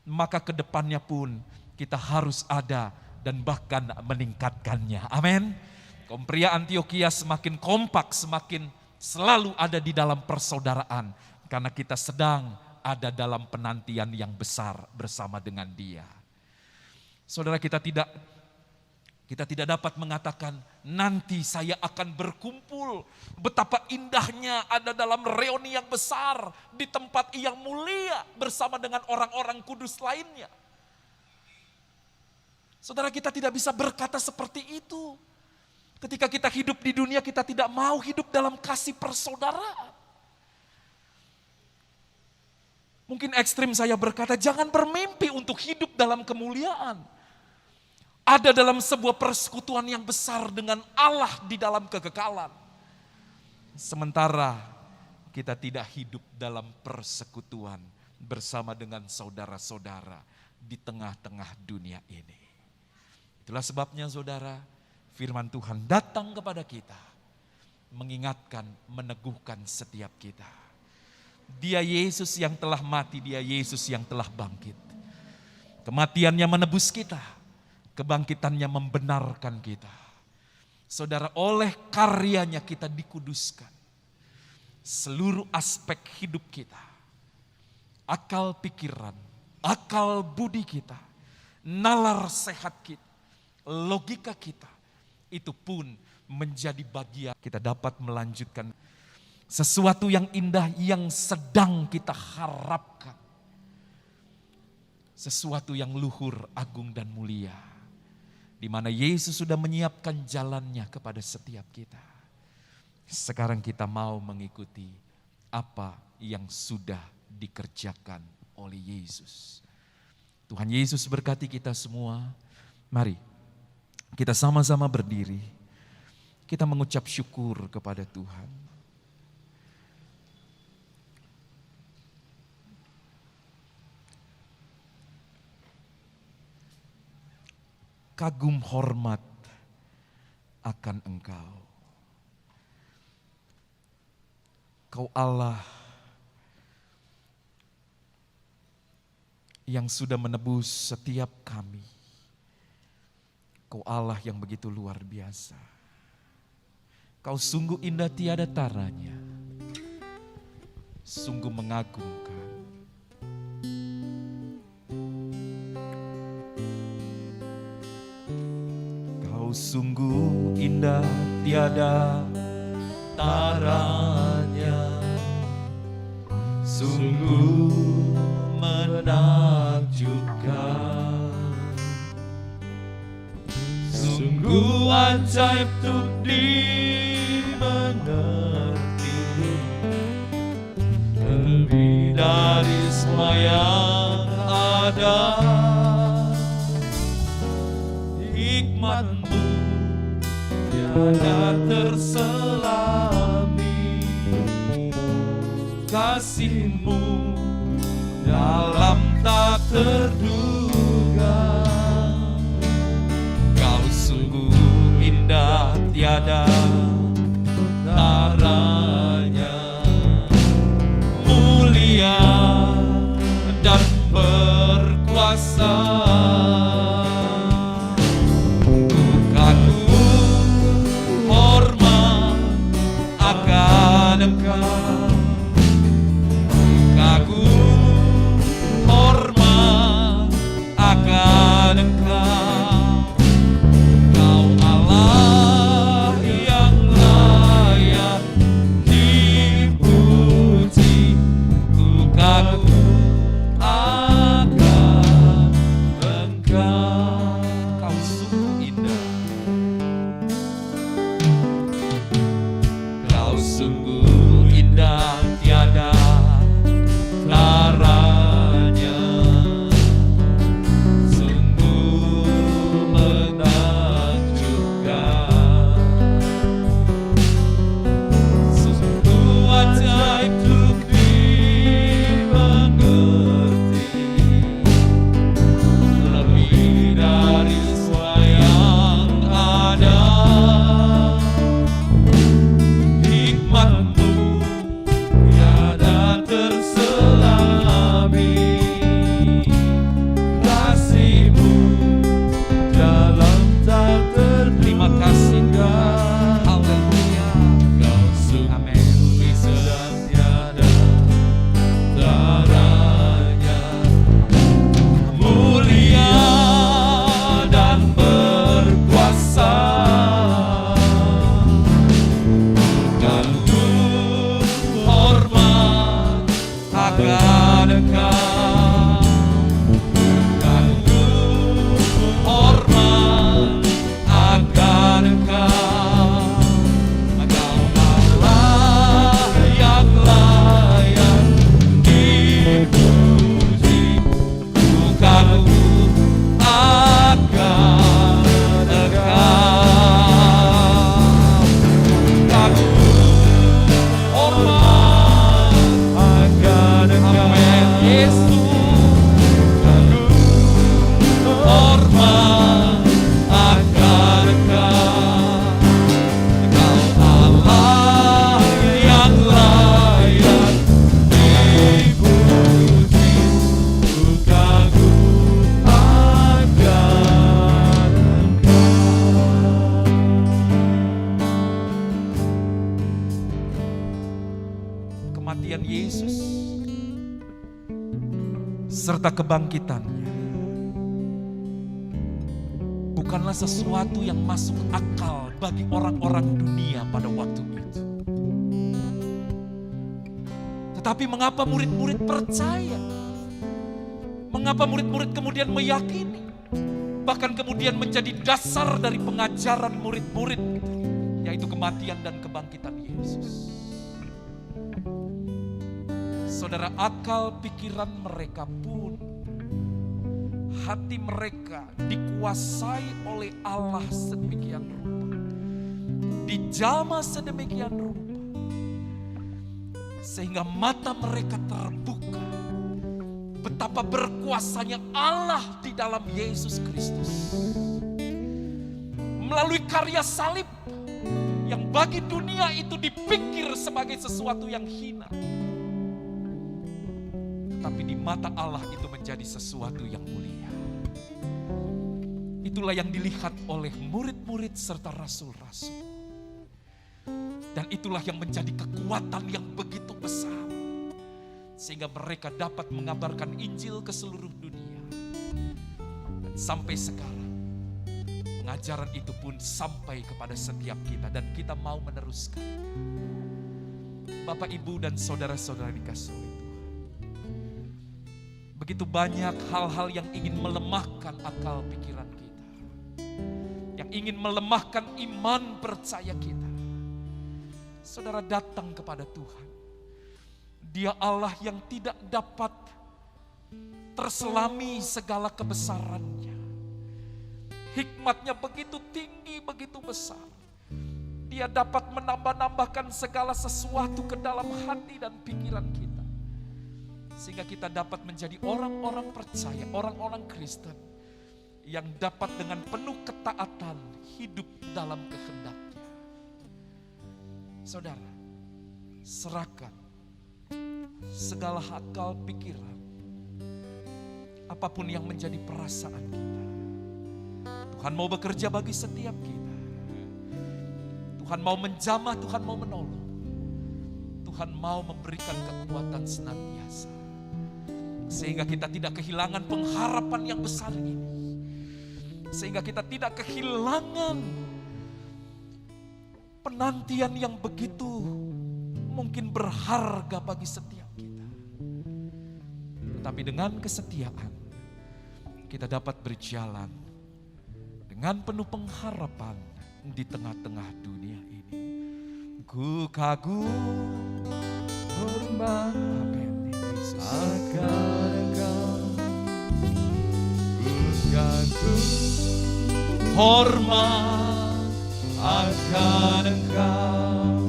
maka kedepannya pun kita harus ada dan bahkan meningkatkannya. Amin. Kaum pria Antiokhia semakin kompak, semakin selalu ada di dalam persaudaraan. Karena kita sedang ada dalam penantian yang besar bersama dengan Dia. Saudara, kita tidak dapat mengatakan nanti saya akan berkumpul. Betapa indahnya ada dalam reuni yang besar di tempat yang mulia bersama dengan orang-orang kudus lainnya. Saudara, kita tidak bisa berkata seperti itu. Ketika kita hidup di dunia, kita tidak mau hidup dalam kasih persaudaraan. Mungkin ekstrim saya berkata, jangan bermimpi untuk hidup dalam kemuliaan. Ada dalam sebuah persekutuan yang besar dengan Allah di dalam kekekalan. Sementara kita tidak hidup dalam persekutuan bersama dengan saudara-saudara di tengah-tengah dunia ini. Itulah sebabnya saudara, firman Tuhan datang kepada kita, mengingatkan, meneguhkan setiap kita. Dia Yesus yang telah mati, Dia Yesus yang telah bangkit. Kematiannya menebus kita, kebangkitannya membenarkan kita. Saudara, oleh karyanya kita dikuduskan. Seluruh aspek hidup kita, akal pikiran, akal budi kita, nalar sehat kita, logika kita, itu pun menjadi bagian kita dapat melanjutkan sesuatu yang indah yang sedang kita harapkan. Sesuatu yang luhur, agung dan mulia. Di mana Yesus sudah menyiapkan jalannya kepada setiap kita. Sekarang kita mau mengikuti apa yang sudah dikerjakan oleh Yesus. Tuhan Yesus berkati kita semua. Mari kita sama-sama berdiri. Kita mengucap syukur kepada Tuhan. Kagum hormat akan Engkau. Kau Allah yang sudah menebus setiap kami. Kau Allah yang begitu luar biasa. Kau sungguh indah tiada taranya. Sungguh mengagumkan. Kau sungguh indah tiada taranya, sungguh menakjubkan, sungguh ajaib untuk dimengerti, lebih dari semua yang ada. Hikmat-Mu tiada terselami, kasih-Mu dalam tak terduga. Kau sungguh indah tiada taranya, mulia dan berkuasa. Engkau kagum hormat akan Engkau, Kau Allah yang kematian Yesus serta kebangkitannya bukanlah sesuatu yang masuk akal bagi orang-orang dunia pada waktu itu. Tetapi mengapa murid-murid percaya? Mengapa murid-murid kemudian meyakini? Bahkan kemudian menjadi dasar dari pengajaran murid-murid, yaitu kematian dan kebangkitan Yesus. Saudara, akal pikiran mereka pun, hati mereka dikuasai oleh Allah sedemikian rupa, dijamah sedemikian rupa, sehingga mata mereka terbuka betapa berkuasanya Allah di dalam Yesus Kristus. Melalui karya salib yang bagi dunia itu dipikir sebagai sesuatu yang hina, tetapi di mata Allah itu menjadi sesuatu yang mulia. Itulah yang dilihat oleh murid-murid serta rasul-rasul. Dan itulah yang menjadi kekuatan yang begitu besar, sehingga mereka dapat mengabarkan Injil ke seluruh dunia. Dan sampai sekarang, pengajaran itu pun sampai kepada setiap kita dan kita mau meneruskan. Bapak, Ibu, dan saudara-saudara dikasihi oleh Tuhan. Begitu banyak hal-hal yang ingin melemahkan akal pikiran kita, yang ingin melemahkan iman percaya kita. Saudara, datang kepada Tuhan. Dia Allah yang tidak dapat terselami segala kebesarannya. Hikmatnya begitu tinggi, begitu besar. Dia dapat menambah-nambahkan segala sesuatu ke dalam hati dan pikiran kita. Sehingga kita dapat menjadi orang-orang percaya, orang-orang Kristen yang dapat dengan penuh ketaatan hidup dalam kehendak-Nya. Saudara, serahkan segala akal pikiran, apapun yang menjadi perasaan kita. Tuhan mau bekerja bagi setiap kita. Tuhan mau menjamah, Tuhan mau menolong. Tuhan mau memberikan kekuatan senantiasa, sehingga kita tidak kehilangan pengharapan yang besar ini. Sehingga kita tidak kehilangan penantian yang begitu mungkin berharga bagi setiap kita. Tetapi dengan kesetiaan kita dapat berjalan dengan penuh pengharapan di tengah-tengah dunia ini. Ku kagum hormat Yesus akan Engkau, ku kagum hormat akan Engkau,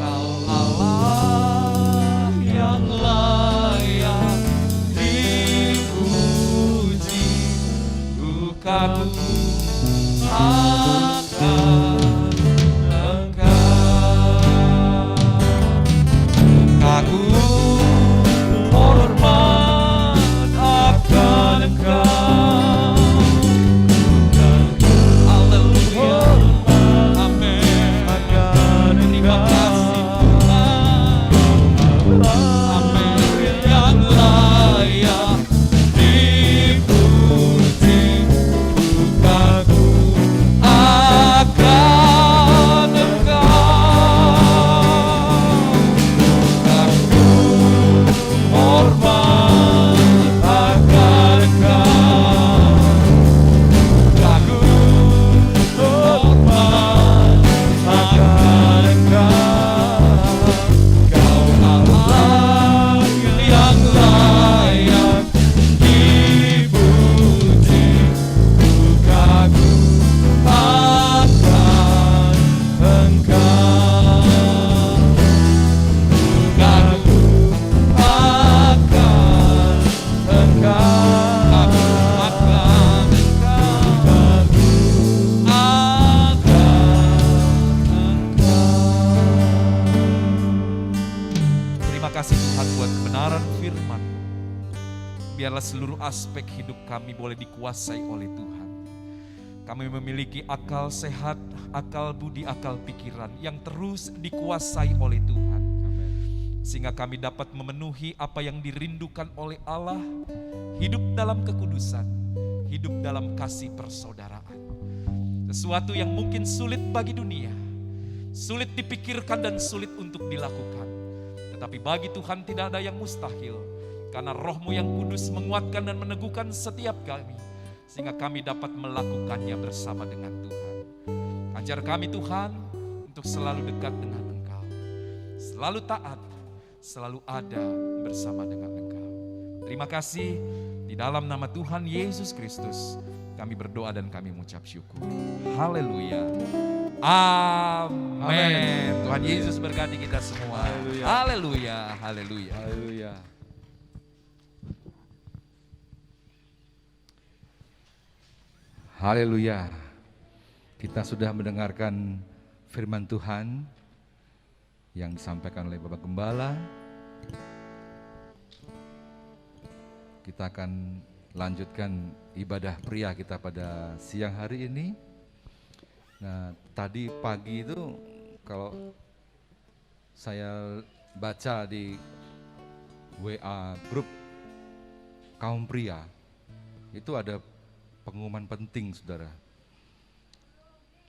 Kau Allah yang layak dipuji. ku kagum Akan Engkau, kagum hormat akan Engkau, haleluya amin. akan Terima kasih Tuhan, amin. yang layak dipuji. Ku kagum akan Engkau, kagum hormat akan Engkau, kagum hormat akan Engkau, Kau Allah yang layak dipuji. Ku kagum akan Engkau, ku kagum akan Engkau, Terima kasih Tuhan buat kebenaran firman. Biarlah seluruh aspek hidup kami boleh dikuasai oleh Tuhan. Kami memiliki akal sehat, akal budi, akal pikiran yang terus dikuasai oleh Tuhan. sehingga kami dapat memenuhi apa yang dirindukan oleh Allah, hidup dalam kekudusan, hidup dalam kasih persaudaraan. Sesuatu yang mungkin sulit bagi dunia, sulit dipikirkan dan sulit untuk dilakukan. Tetapi bagi Tuhan tidak ada yang mustahil, karena Roh-Mu yang kudus menguatkan dan meneguhkan setiap kami, sehingga kami dapat melakukannya bersama dengan Tuhan. Ajar kami Tuhan untuk selalu dekat dengan Engkau, selalu taat, selalu ada bersama dengan Engkau. Terima kasih, di dalam nama Tuhan Yesus Kristus kami berdoa dan kami mengucap syukur. Haleluya. Amin. Tuhan Yesus berkati kita semua. Haleluya. Haleluya. Haleluya. Haleluya. Kita sudah mendengarkan firman Tuhan yang disampaikan oleh Bapak Gembala. Kita akan lanjutkan ibadah pria kita pada siang hari ini. Nah, tadi pagi itu kalau saya baca di WA grup kaum pria, itu ada pengumuman penting, saudara.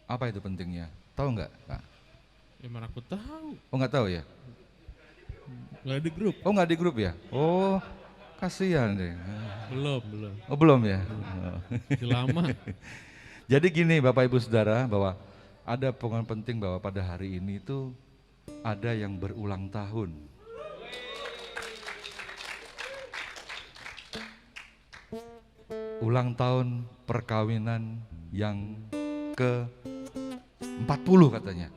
Apa itu pentingnya? Tahu nggak, Kak? Ya mana aku tahu. Oh, nggak tahu ya? Nggak di grup. Oh, nggak di grup ya? Oh, kasihan deh. Belum. Oh, belum ya? Masih lama. Jadi gini Bapak Ibu Saudara, bahwa ada pengumuman penting bahwa pada hari ini itu ada yang berulang tahun. Ulang tahun perkawinan yang ke-40 katanya.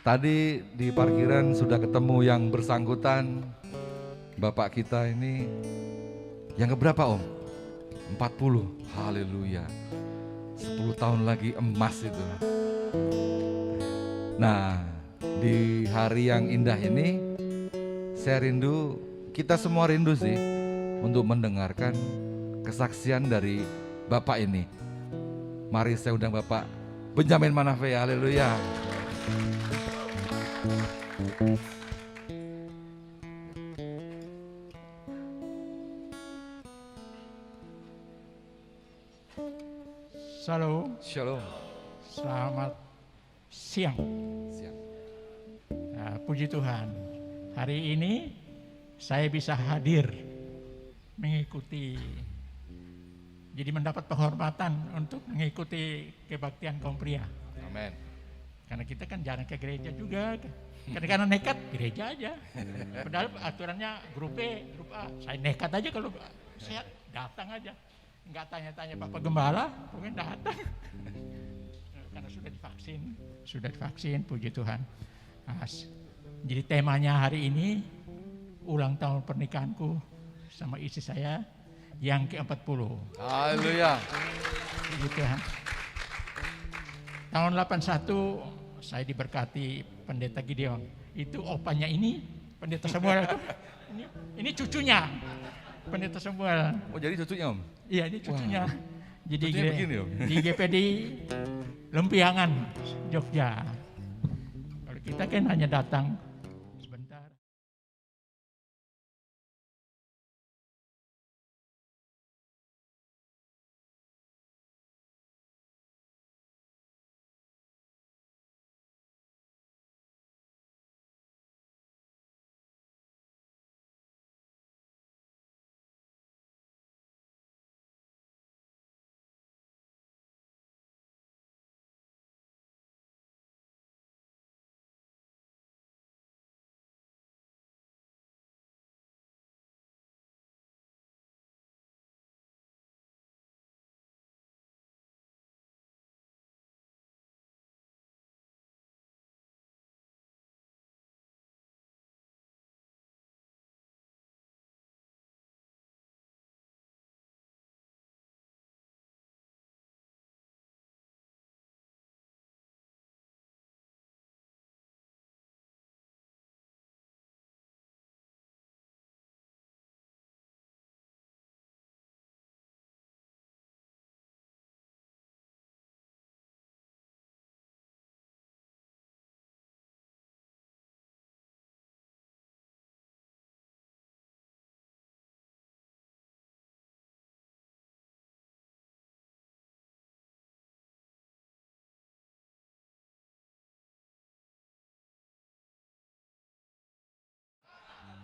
Tadi di parkiran sudah ketemu yang bersangkutan, Bapak kita ini yang keberapa Om? 40, haleluya. 10 tahun lagi emas itu. Nah, di hari yang indah ini, saya rindu, kita semua rindu sih, untuk mendengarkan kesaksian dari Bapak ini. Mari saya undang Bapak Benjamin Manafe, haleluya. Shalom, Shalom. selamat siang. Nah, puji Tuhan, hari ini saya bisa hadir mengikuti, jadi mendapat penghormatan untuk mengikuti kebaktian kaum pria. Amin. Karena kita kan jarang ke gereja juga, kadang-kadang nekat gereja aja. Padahal aturannya grup B, grup A. Saya nekat aja kalau saya datang aja. Enggak tanya-tanya Bapak Gembala, pokoknya datang. Karena sudah divaksin, puji Tuhan. Nah, jadi temanya hari ini, ulang tahun pernikahanku sama istri saya yang ke-40. Haleluya. Puji Tuhan. Tahun 81 saya diberkati Pendeta Gideon. Itu opanya ini, Pendeta Samuel. Ini cucunya. Pendeta Samuel. Oh, jadi cucunya Om? Iya, ini cucunya. Jadi cucunya begini, Om? di GPD Lempiangan, Jogja. Kalau kita kan hanya datang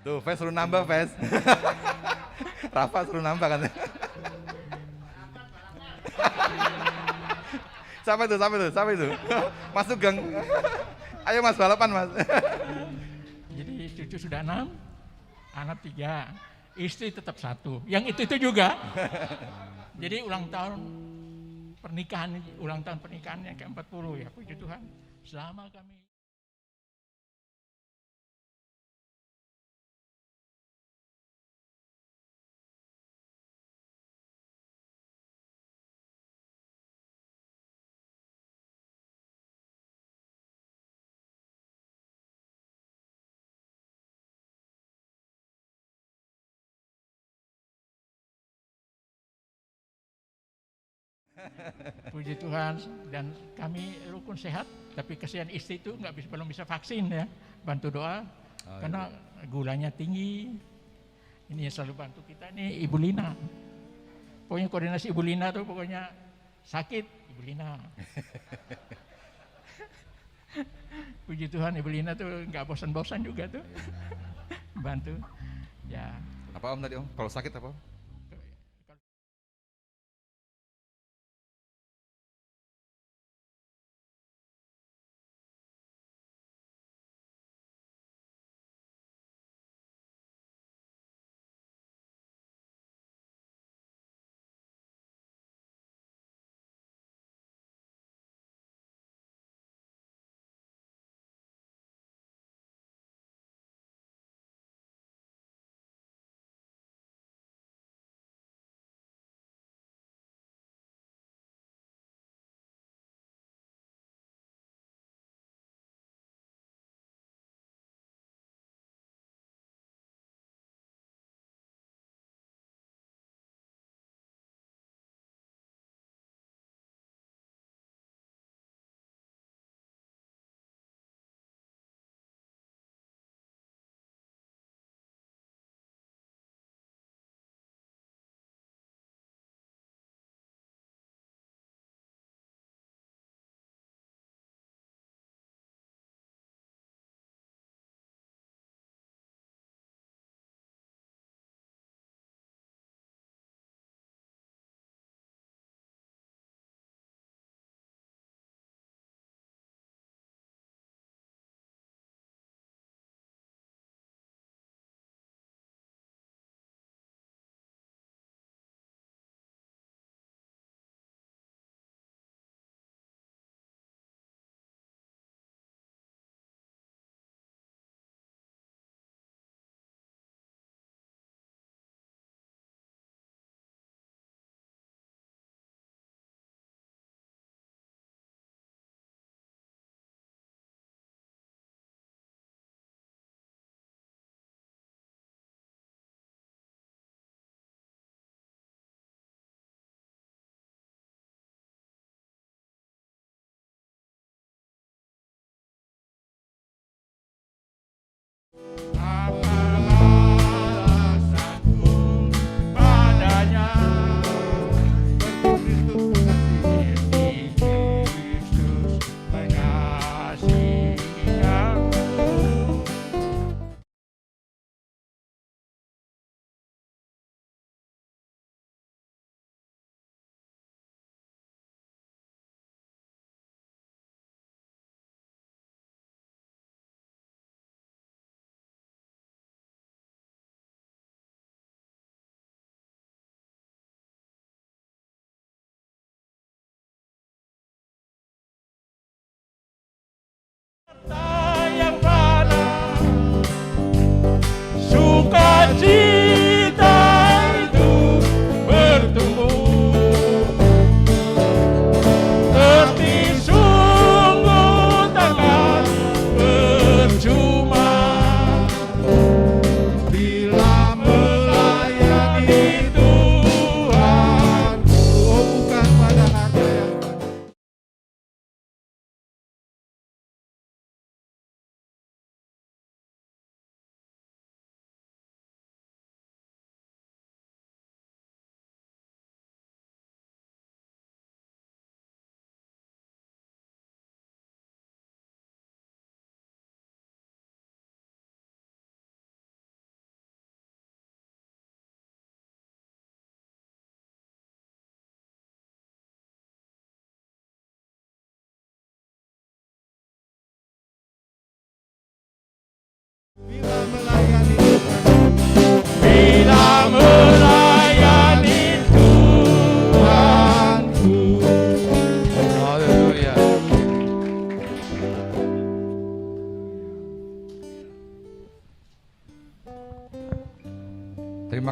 Tuh, Fes suruh nambah, Fes. Rafa suruh nambah kan. Siapa itu? Masuk gang. Ayo Mas, balapan Mas. Jadi cucu sudah 6, anak 3, istri tetap 1. Yang itu juga. Jadi ulang tahun pernikahannya ke-40 ya, puji Tuhan. Selama kami puji Tuhan, dan kami rukun sehat, tapi kesian istri itu belum bisa vaksin ya. Bantu doa karena gulanya tinggi. Ini yang selalu bantu kita nih Ibu Lina. Pokoknya koordinasi Ibu Lina tuh pokoknya sakit Ibu Lina. Puji Tuhan Ibu Lina tuh nggak bosan-bosan juga tuh. Bantu. Ya. Apa Om tadi Om? Kalau sakit apa?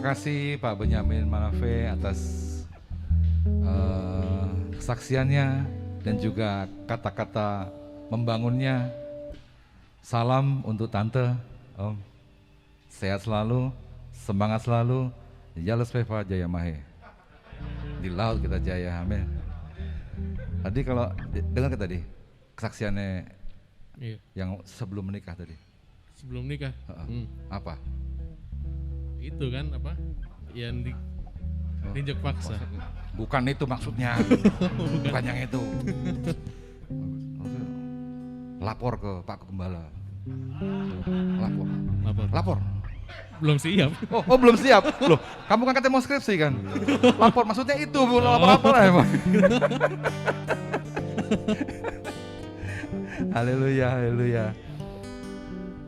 kasih Pak Benyamin Manafe atas kesaksiannya dan juga kata-kata membangunnya. Salam untuk Tante, Om. Sehat selalu, semangat selalu. Yales Peva Jaya Mahe. Di laut kita jaya, amin. Tadi kalau dengar tadi kesaksiannya Iya. yang sebelum menikah tadi. Sebelum nikah. Apa? Itu kan apa? Yang diinjak paksa. Bukan itu maksudnya. Bukan yang itu. Lapor ke Pak Gembala. Lapor. Belum siap. Oh belum siap. Loh, kamu kan katanya mau skripsi kan? Lapor maksudnya itu, Bu. Lapor emang. Haleluya, haleluya.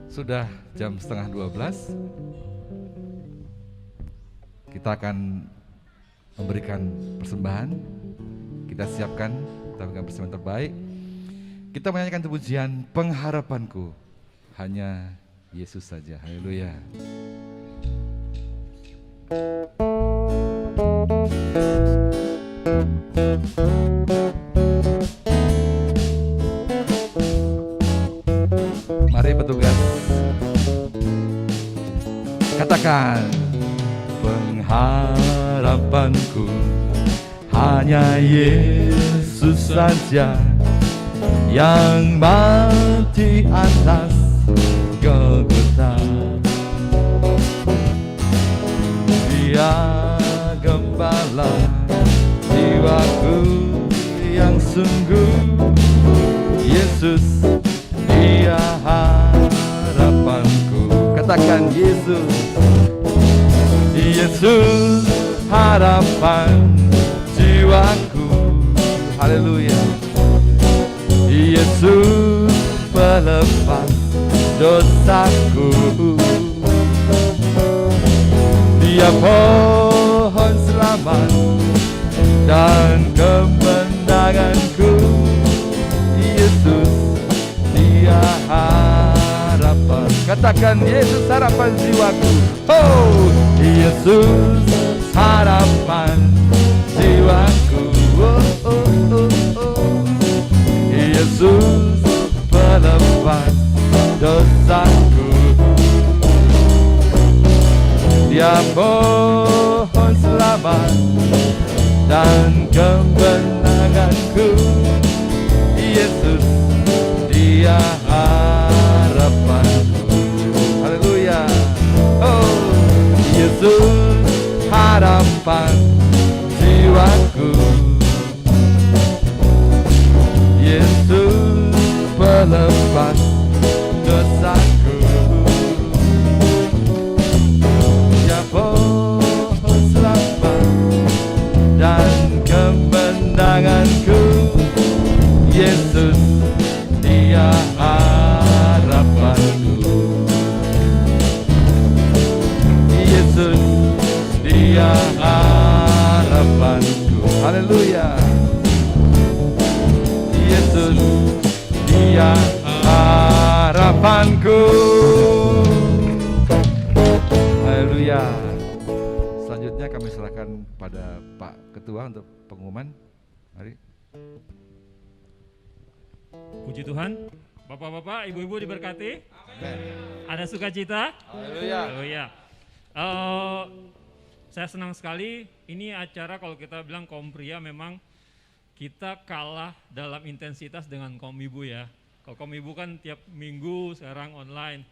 Sudah jam 11:30. Kita akan memberikan persembahan. Kita siapkan, kita memberikan persembahan terbaik. Kita menyanyikan pujian pengharapanku hanya Yesus saja. Haleluya. Mari petugas. Katakan, pengharapanku hanya Yesus saja yang mati atas Golgota. Dia gembala jiwaku yang sungguh. Yesus, Dia harapanku. Katakan Yesus. Yesus harapan jiwaku. Haleluya. Yesus pelepas dosaku. Dia pohon selamat dan kemenanganku. Yesus, Dia harapan. Katakan Yesus harapan jiwaku. Oh, Yesus harapan jiwaku. Oh, oh, oh, oh. Yesus pelepas dosaku. Dia pohon selamat dan kemenanganku. Yesus, Dia harapanku. Haleluya. Oh, Yesus harapan jiwaku. Yesus pelepas dosaku. Dia pohon selamat dan kemenanganku. Yesus, Dia harapanku. Yesus, Dia harapanku. Haleluya. Yesus, Dia harapanku. Haleluya. Selanjutnya kami serahkan pada Pak Ketua untuk pengumuman. Mari. Puji Tuhan, Bapak-bapak, Ibu-ibu diberkati. Ada sukacita? Haleluya. Haleluya. Saya senang sekali, ini acara kalau kita bilang kaum pria memang kita kalah dalam intensitas dengan kaum ibu ya. Kalau kaum ibu kan tiap minggu sekarang online.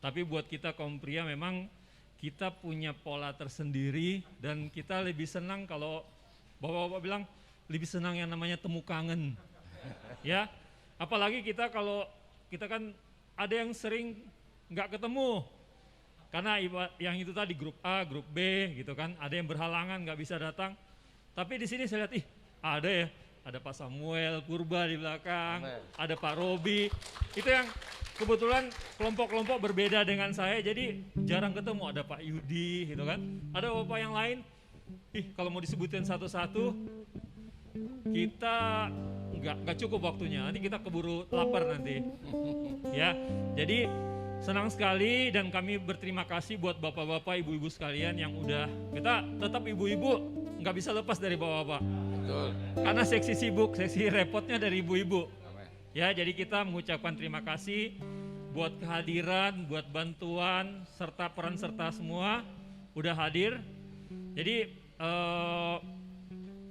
Tapi buat kita kaum pria memang kita punya pola tersendiri dan kita lebih senang kalau bapak-bapak bilang lebih senang yang namanya temu kangen. Ya, apalagi kita kalau kita kan ada yang sering nggak ketemu. Karena yang itu tadi grup A, grup B gitu kan, ada yang berhalangan nggak bisa datang. Tapi di sini saya lihat, ada ya, ada Pak Samuel Purba di belakang, ada Pak Robi. Itu yang kebetulan kelompok-kelompok berbeda dengan saya, jadi jarang ketemu. Ada Pak Yudi gitu kan, ada bapak yang lain. Kalau mau disebutin satu-satu, kita nggak cukup waktunya. Nanti kita keburu lapar nanti. Ya, jadi senang sekali dan kami berterima kasih buat bapak-bapak, ibu-ibu sekalian yang udah, kita tetap ibu-ibu nggak bisa lepas dari bapak-bapak. Karena seksi sibuk, seksi repotnya dari ibu-ibu. Ya, jadi kita mengucapkan terima kasih buat kehadiran, buat bantuan, serta peran serta semua udah hadir. Jadi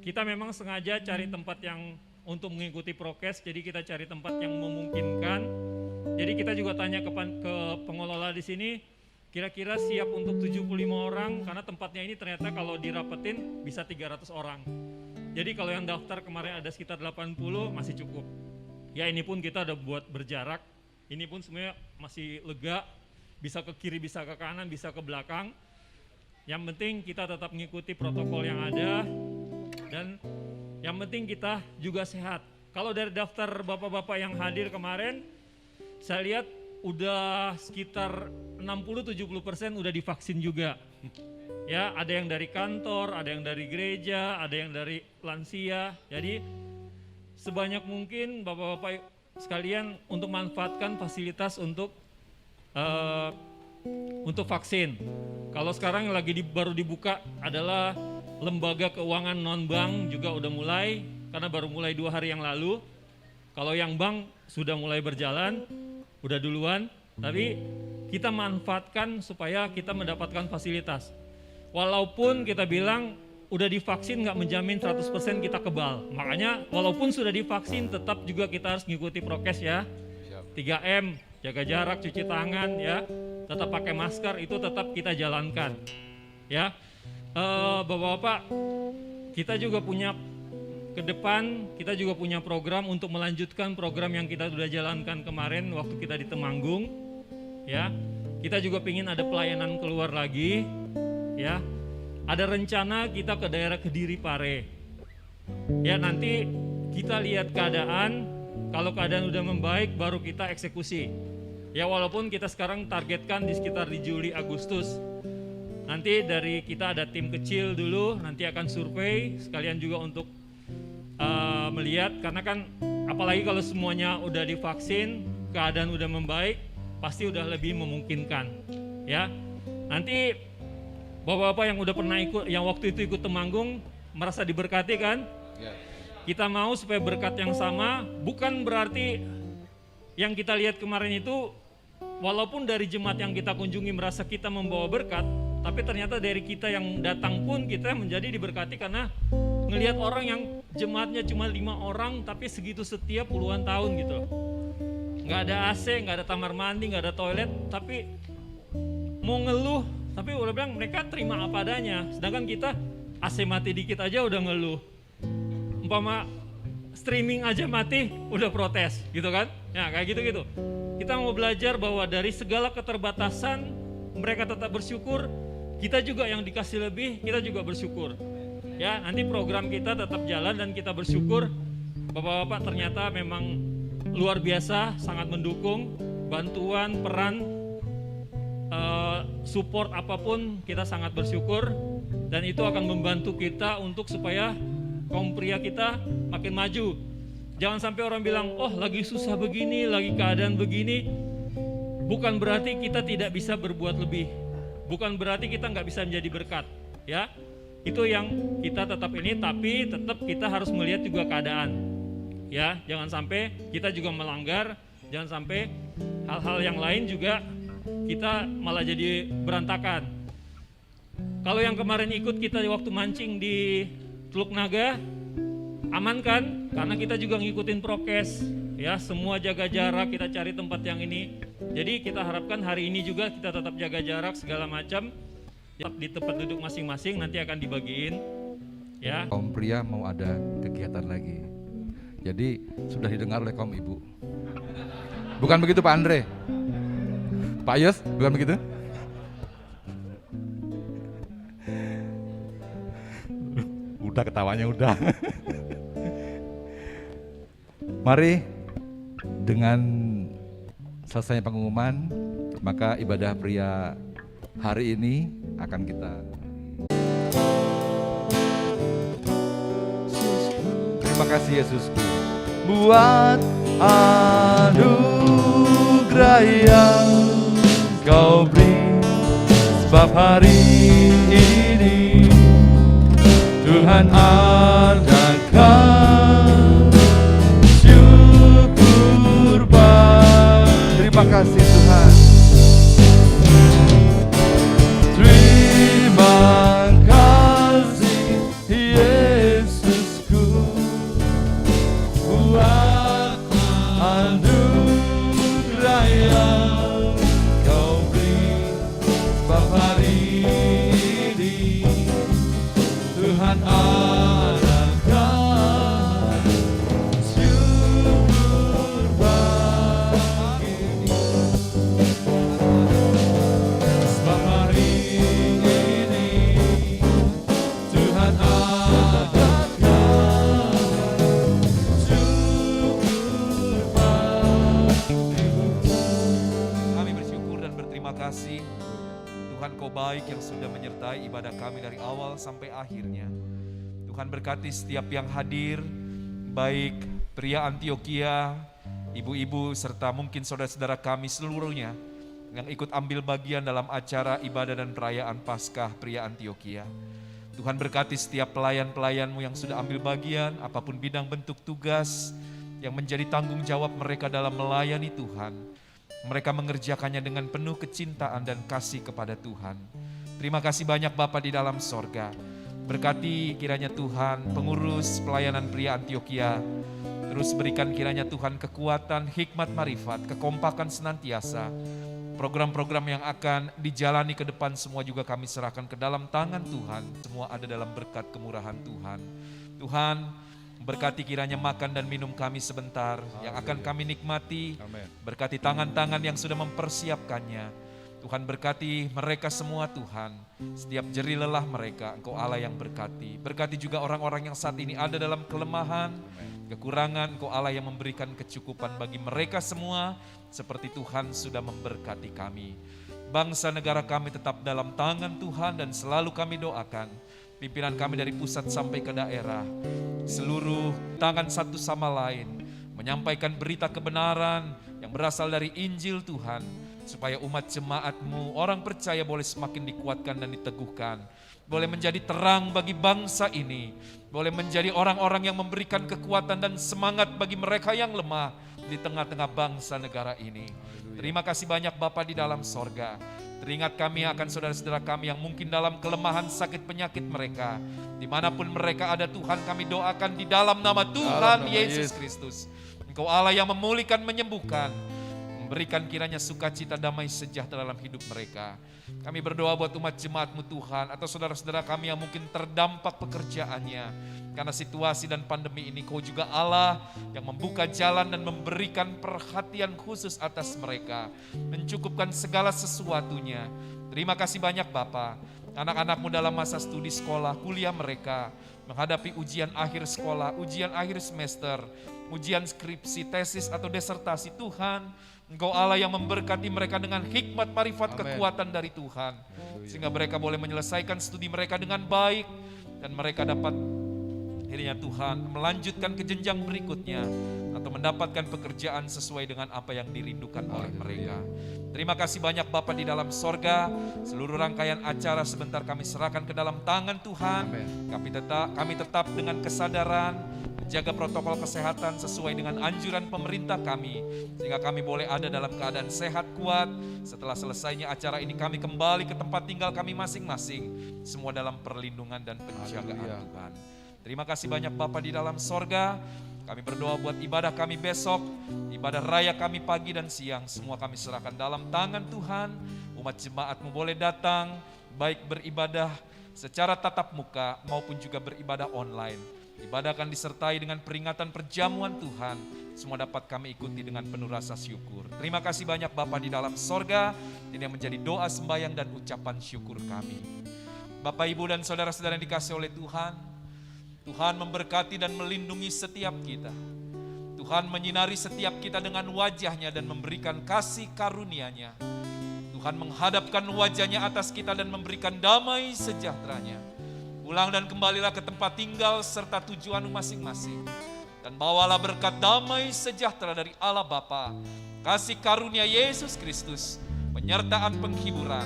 kita memang sengaja cari tempat yang untuk mengikuti prokes, jadi kita cari tempat yang memungkinkan. Jadi kita juga tanya ke pengelola di sini, kira-kira siap untuk 75 orang, karena tempatnya ini ternyata kalau dirapetin bisa 300 orang. Jadi kalau yang daftar kemarin ada sekitar 80 masih cukup. Ya ini pun kita udah buat berjarak, ini pun semuanya masih lega, bisa ke kiri, bisa ke kanan, bisa ke belakang. Yang penting kita tetap mengikuti protokol yang ada, dan yang penting kita juga sehat. Kalau dari daftar bapak-bapak yang hadir kemarin, saya lihat udah sekitar 60-70% udah divaksin juga. Ya, ada yang dari kantor, ada yang dari gereja, ada yang dari lansia. Jadi sebanyak mungkin bapak-bapak sekalian untuk manfaatkan fasilitas untuk vaksin. Kalau sekarang yang lagi baru dibuka adalah lembaga keuangan non-bank juga udah mulai, karena baru mulai 2 hari yang lalu. Kalau yang bank sudah mulai berjalan, udah duluan, tapi kita manfaatkan supaya kita mendapatkan fasilitas. Walaupun kita bilang udah divaksin nggak menjamin 100% kita kebal. Makanya walaupun sudah divaksin tetap juga kita harus ngikuti prokes ya. 3M, jaga jarak, cuci tangan ya, tetap pakai masker, itu tetap kita jalankan. Ya, Bapak-bapak, kita juga punya ke depan, kita juga punya program untuk melanjutkan program yang kita sudah jalankan kemarin waktu kita di Temanggung. Ya, kita juga ingin ada pelayanan keluar lagi. Ya, ada rencana kita ke daerah Kediri Pare. Ya, nanti kita lihat keadaan, kalau keadaan udah membaik baru kita eksekusi. Ya, walaupun kita sekarang targetkan di sekitar di Juli Agustus. Nanti dari kita ada tim kecil dulu, nanti akan survei sekalian juga untuk melihat, karena kan apalagi kalau semuanya udah divaksin, keadaan udah membaik, pasti udah lebih memungkinkan. Ya, nanti bapak-bapak yang udah pernah ikut, yang waktu itu ikut Temanggung, merasa diberkati kan? Kita mau supaya berkat yang sama, bukan berarti yang kita lihat kemarin itu, walaupun dari jemaat yang kita kunjungi merasa kita membawa berkat, tapi ternyata dari kita yang datang pun kita menjadi diberkati karena ngelihat orang yang jemaatnya cuma 5 orang tapi segitu setia puluhan tahun gitu. Nggak ada AC, nggak ada kamar mandi, nggak ada toilet, tapi mau ngeluh, tapi udah bilang mereka terima apa adanya. Sedangkan kita AC mati dikit aja udah ngeluh. Umpama streaming aja mati udah protes gitu kan. Ya kayak gitu-gitu. Kita mau belajar bahwa dari segala keterbatasan mereka tetap bersyukur, kita juga yang dikasih lebih, kita juga bersyukur. Ya, nanti program kita tetap jalan dan kita bersyukur. Bapak-bapak ternyata memang luar biasa, sangat mendukung, bantuan, peran, support apapun kita sangat bersyukur, dan itu akan membantu kita untuk supaya kaum pria kita makin maju. Jangan sampai orang bilang, oh lagi susah begini, lagi keadaan begini. Bukan berarti kita tidak bisa berbuat lebih. Bukan berarti kita nggak bisa menjadi berkat. Ya, itu yang kita tetap ini, tapi tetap kita harus melihat juga keadaan. Ya, jangan sampai kita juga melanggar, jangan sampai hal-hal yang lain juga kita malah jadi berantakan. Kalau yang kemarin ikut kita waktu mancing di Teluk Naga, aman kan? Karena kita juga ngikutin prokes, ya semua jaga jarak, kita cari tempat yang ini. Jadi kita harapkan hari ini juga kita tetap jaga jarak segala macam. Tetap di tempat duduk masing-masing, nanti akan dibagiin. Ya. Kaum pria mau ada kegiatan lagi. Jadi sudah didengar oleh kaum ibu. Bukan begitu Pak Andre? Pak Yos, bukan begitu? Udah ketawanya udah. Mari dengan selesai pengumuman, maka ibadah pria hari ini akan kita. Terima kasih Yesusku buat anugerah yang Kau beri, sebab hari ini Tuhan adakan syukur bagi. Terima kasih Tuhan. Terima kasih Yesusku buat anugerah yang Kau beri, sebab hari ini Tuhan adakan syukur bagi. Sebab hari ini Tuhan adakan syukur bagi. Kami bersyukur dan berterima kasih. Tuhan, Kau baik yang sudah menyertai ibadah kami dari awal sampai akhirnya. Tuhan, berkati setiap yang hadir, baik pria Antioquia, ibu-ibu, serta mungkin saudara-saudara kami seluruhnya yang ikut ambil bagian dalam acara ibadah dan perayaan Paskah pria Antioquia. Tuhan, berkati setiap pelayan-pelayan-Mu yang sudah ambil bagian, apapun bidang bentuk tugas yang menjadi tanggung jawab mereka dalam melayani Tuhan. Mereka mengerjakannya dengan penuh kecintaan dan kasih kepada Tuhan. Terima kasih banyak Bapa di dalam sorga. Berkati kiranya Tuhan pengurus pelayanan pria Antioquia. Terus berikan kiranya Tuhan kekuatan, hikmat, marifat, kekompakan senantiasa. Program-program yang akan dijalani ke depan semua juga kami serahkan ke dalam tangan Tuhan. Semua ada dalam berkat kemurahan Tuhan. Tuhan, berkati kiranya makan dan minum kami sebentar yang akan kami nikmati. Berkati tangan-tangan yang sudah mempersiapkannya. Tuhan, berkati mereka semua Tuhan. Setiap jeri lelah mereka, Engkau Allah yang berkati. Berkati juga orang-orang yang saat ini ada dalam kelemahan, kekurangan. Engkau Allah yang memberikan kecukupan bagi mereka semua. Seperti Tuhan sudah memberkati kami. Bangsa negara kami tetap dalam tangan Tuhan dan selalu kami doakan. Pimpinan kami dari pusat sampai ke daerah, seluruh tangan satu sama lain, menyampaikan berita kebenaran yang berasal dari Injil Tuhan, supaya umat jemaat-Mu, orang percaya boleh semakin dikuatkan dan diteguhkan, boleh menjadi terang bagi bangsa ini, boleh menjadi orang-orang yang memberikan kekuatan dan semangat bagi mereka yang lemah di tengah-tengah bangsa negara ini. Terima kasih banyak Bapa di dalam sorga. Teringat kami akan saudara-saudara kami yang mungkin dalam kelemahan sakit penyakit mereka. Dimanapun mereka ada Tuhan, kami doakan di dalam nama Tuhan Yesus Kristus. Engkau Allah yang memulihkan, menyembuhkan, memberikan kiranya sukacita, damai, sejahtera dalam hidup mereka. Kami berdoa buat umat jemaat-Mu Tuhan, atau saudara-saudara kami yang mungkin terdampak pekerjaannya. Karena situasi dan pandemi ini, Kau juga Allah yang membuka jalan dan memberikan perhatian khusus atas mereka. Mencukupkan segala sesuatunya. Terima kasih banyak Bapa. Anak-anak-Mu dalam masa studi sekolah, kuliah mereka, menghadapi ujian akhir sekolah, ujian akhir semester, ujian skripsi, tesis atau desertasi. Tuhan, Engkau Allah yang memberkati mereka dengan hikmat, marifat, kekuatan dari Tuhan. Sehingga mereka boleh menyelesaikan studi mereka dengan baik. Dan mereka dapat akhirnya Tuhan melanjutkan ke jenjang berikutnya. Atau mendapatkan pekerjaan sesuai dengan apa yang dirindukan oleh mereka. Terima kasih banyak Bapa di dalam sorga. Seluruh rangkaian acara sebentar kami serahkan ke dalam tangan Tuhan. Kami tetap dengan kesadaran menjaga protokol kesehatan sesuai dengan anjuran pemerintah kami, sehingga kami boleh ada dalam keadaan sehat, kuat. Setelah selesainya acara ini kami kembali ke tempat tinggal kami masing-masing, semua dalam perlindungan dan penjagaan Tuhan. Terima kasih banyak Bapa di dalam sorga. Kami berdoa buat ibadah kami besok, ibadah raya kami pagi dan siang, semua kami serahkan dalam tangan Tuhan. Umat jemaat-Mu boleh datang, baik beribadah secara tatap muka maupun juga beribadah online. Ibadah akan disertai dengan peringatan perjamuan Tuhan. Semua dapat kami ikuti dengan penuh rasa syukur. Terima kasih banyak Bapa di dalam sorga. Ini yang menjadi doa, sembahyang dan ucapan syukur kami. Bapak, Ibu dan saudara-saudara yang dikasihi oleh Tuhan, Tuhan memberkati dan melindungi setiap kita. Tuhan menyinari setiap kita dengan wajah-Nya dan memberikan kasih karunia-Nya. Tuhan menghadapkan wajah-Nya atas kita dan memberikan damai sejahtera-Nya. Pulang dan kembalilah ke tempat tinggal serta tujuanmu masing-masing. Dan bawalah berkat damai sejahtera dari Allah Bapa, kasih karunia Yesus Kristus, penyertaan penghiburan,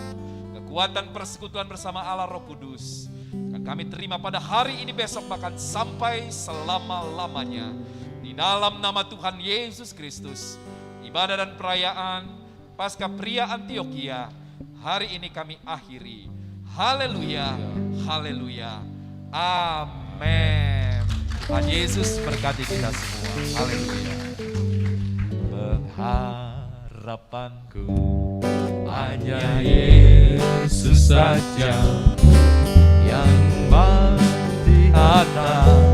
kekuatan persekutuan bersama Allah Roh Kudus. Dan kami terima pada hari ini, besok, bahkan sampai selama-lamanya. Di dalam nama Tuhan Yesus Kristus, ibadah dan perayaan Paskah Pria Antioquia hari ini kami akhiri. Haleluya, haleluya, amin. Tuhan Yesus berkati kita semua. Haleluya. Pengharapanku hanya Yesus saja, yang mati atas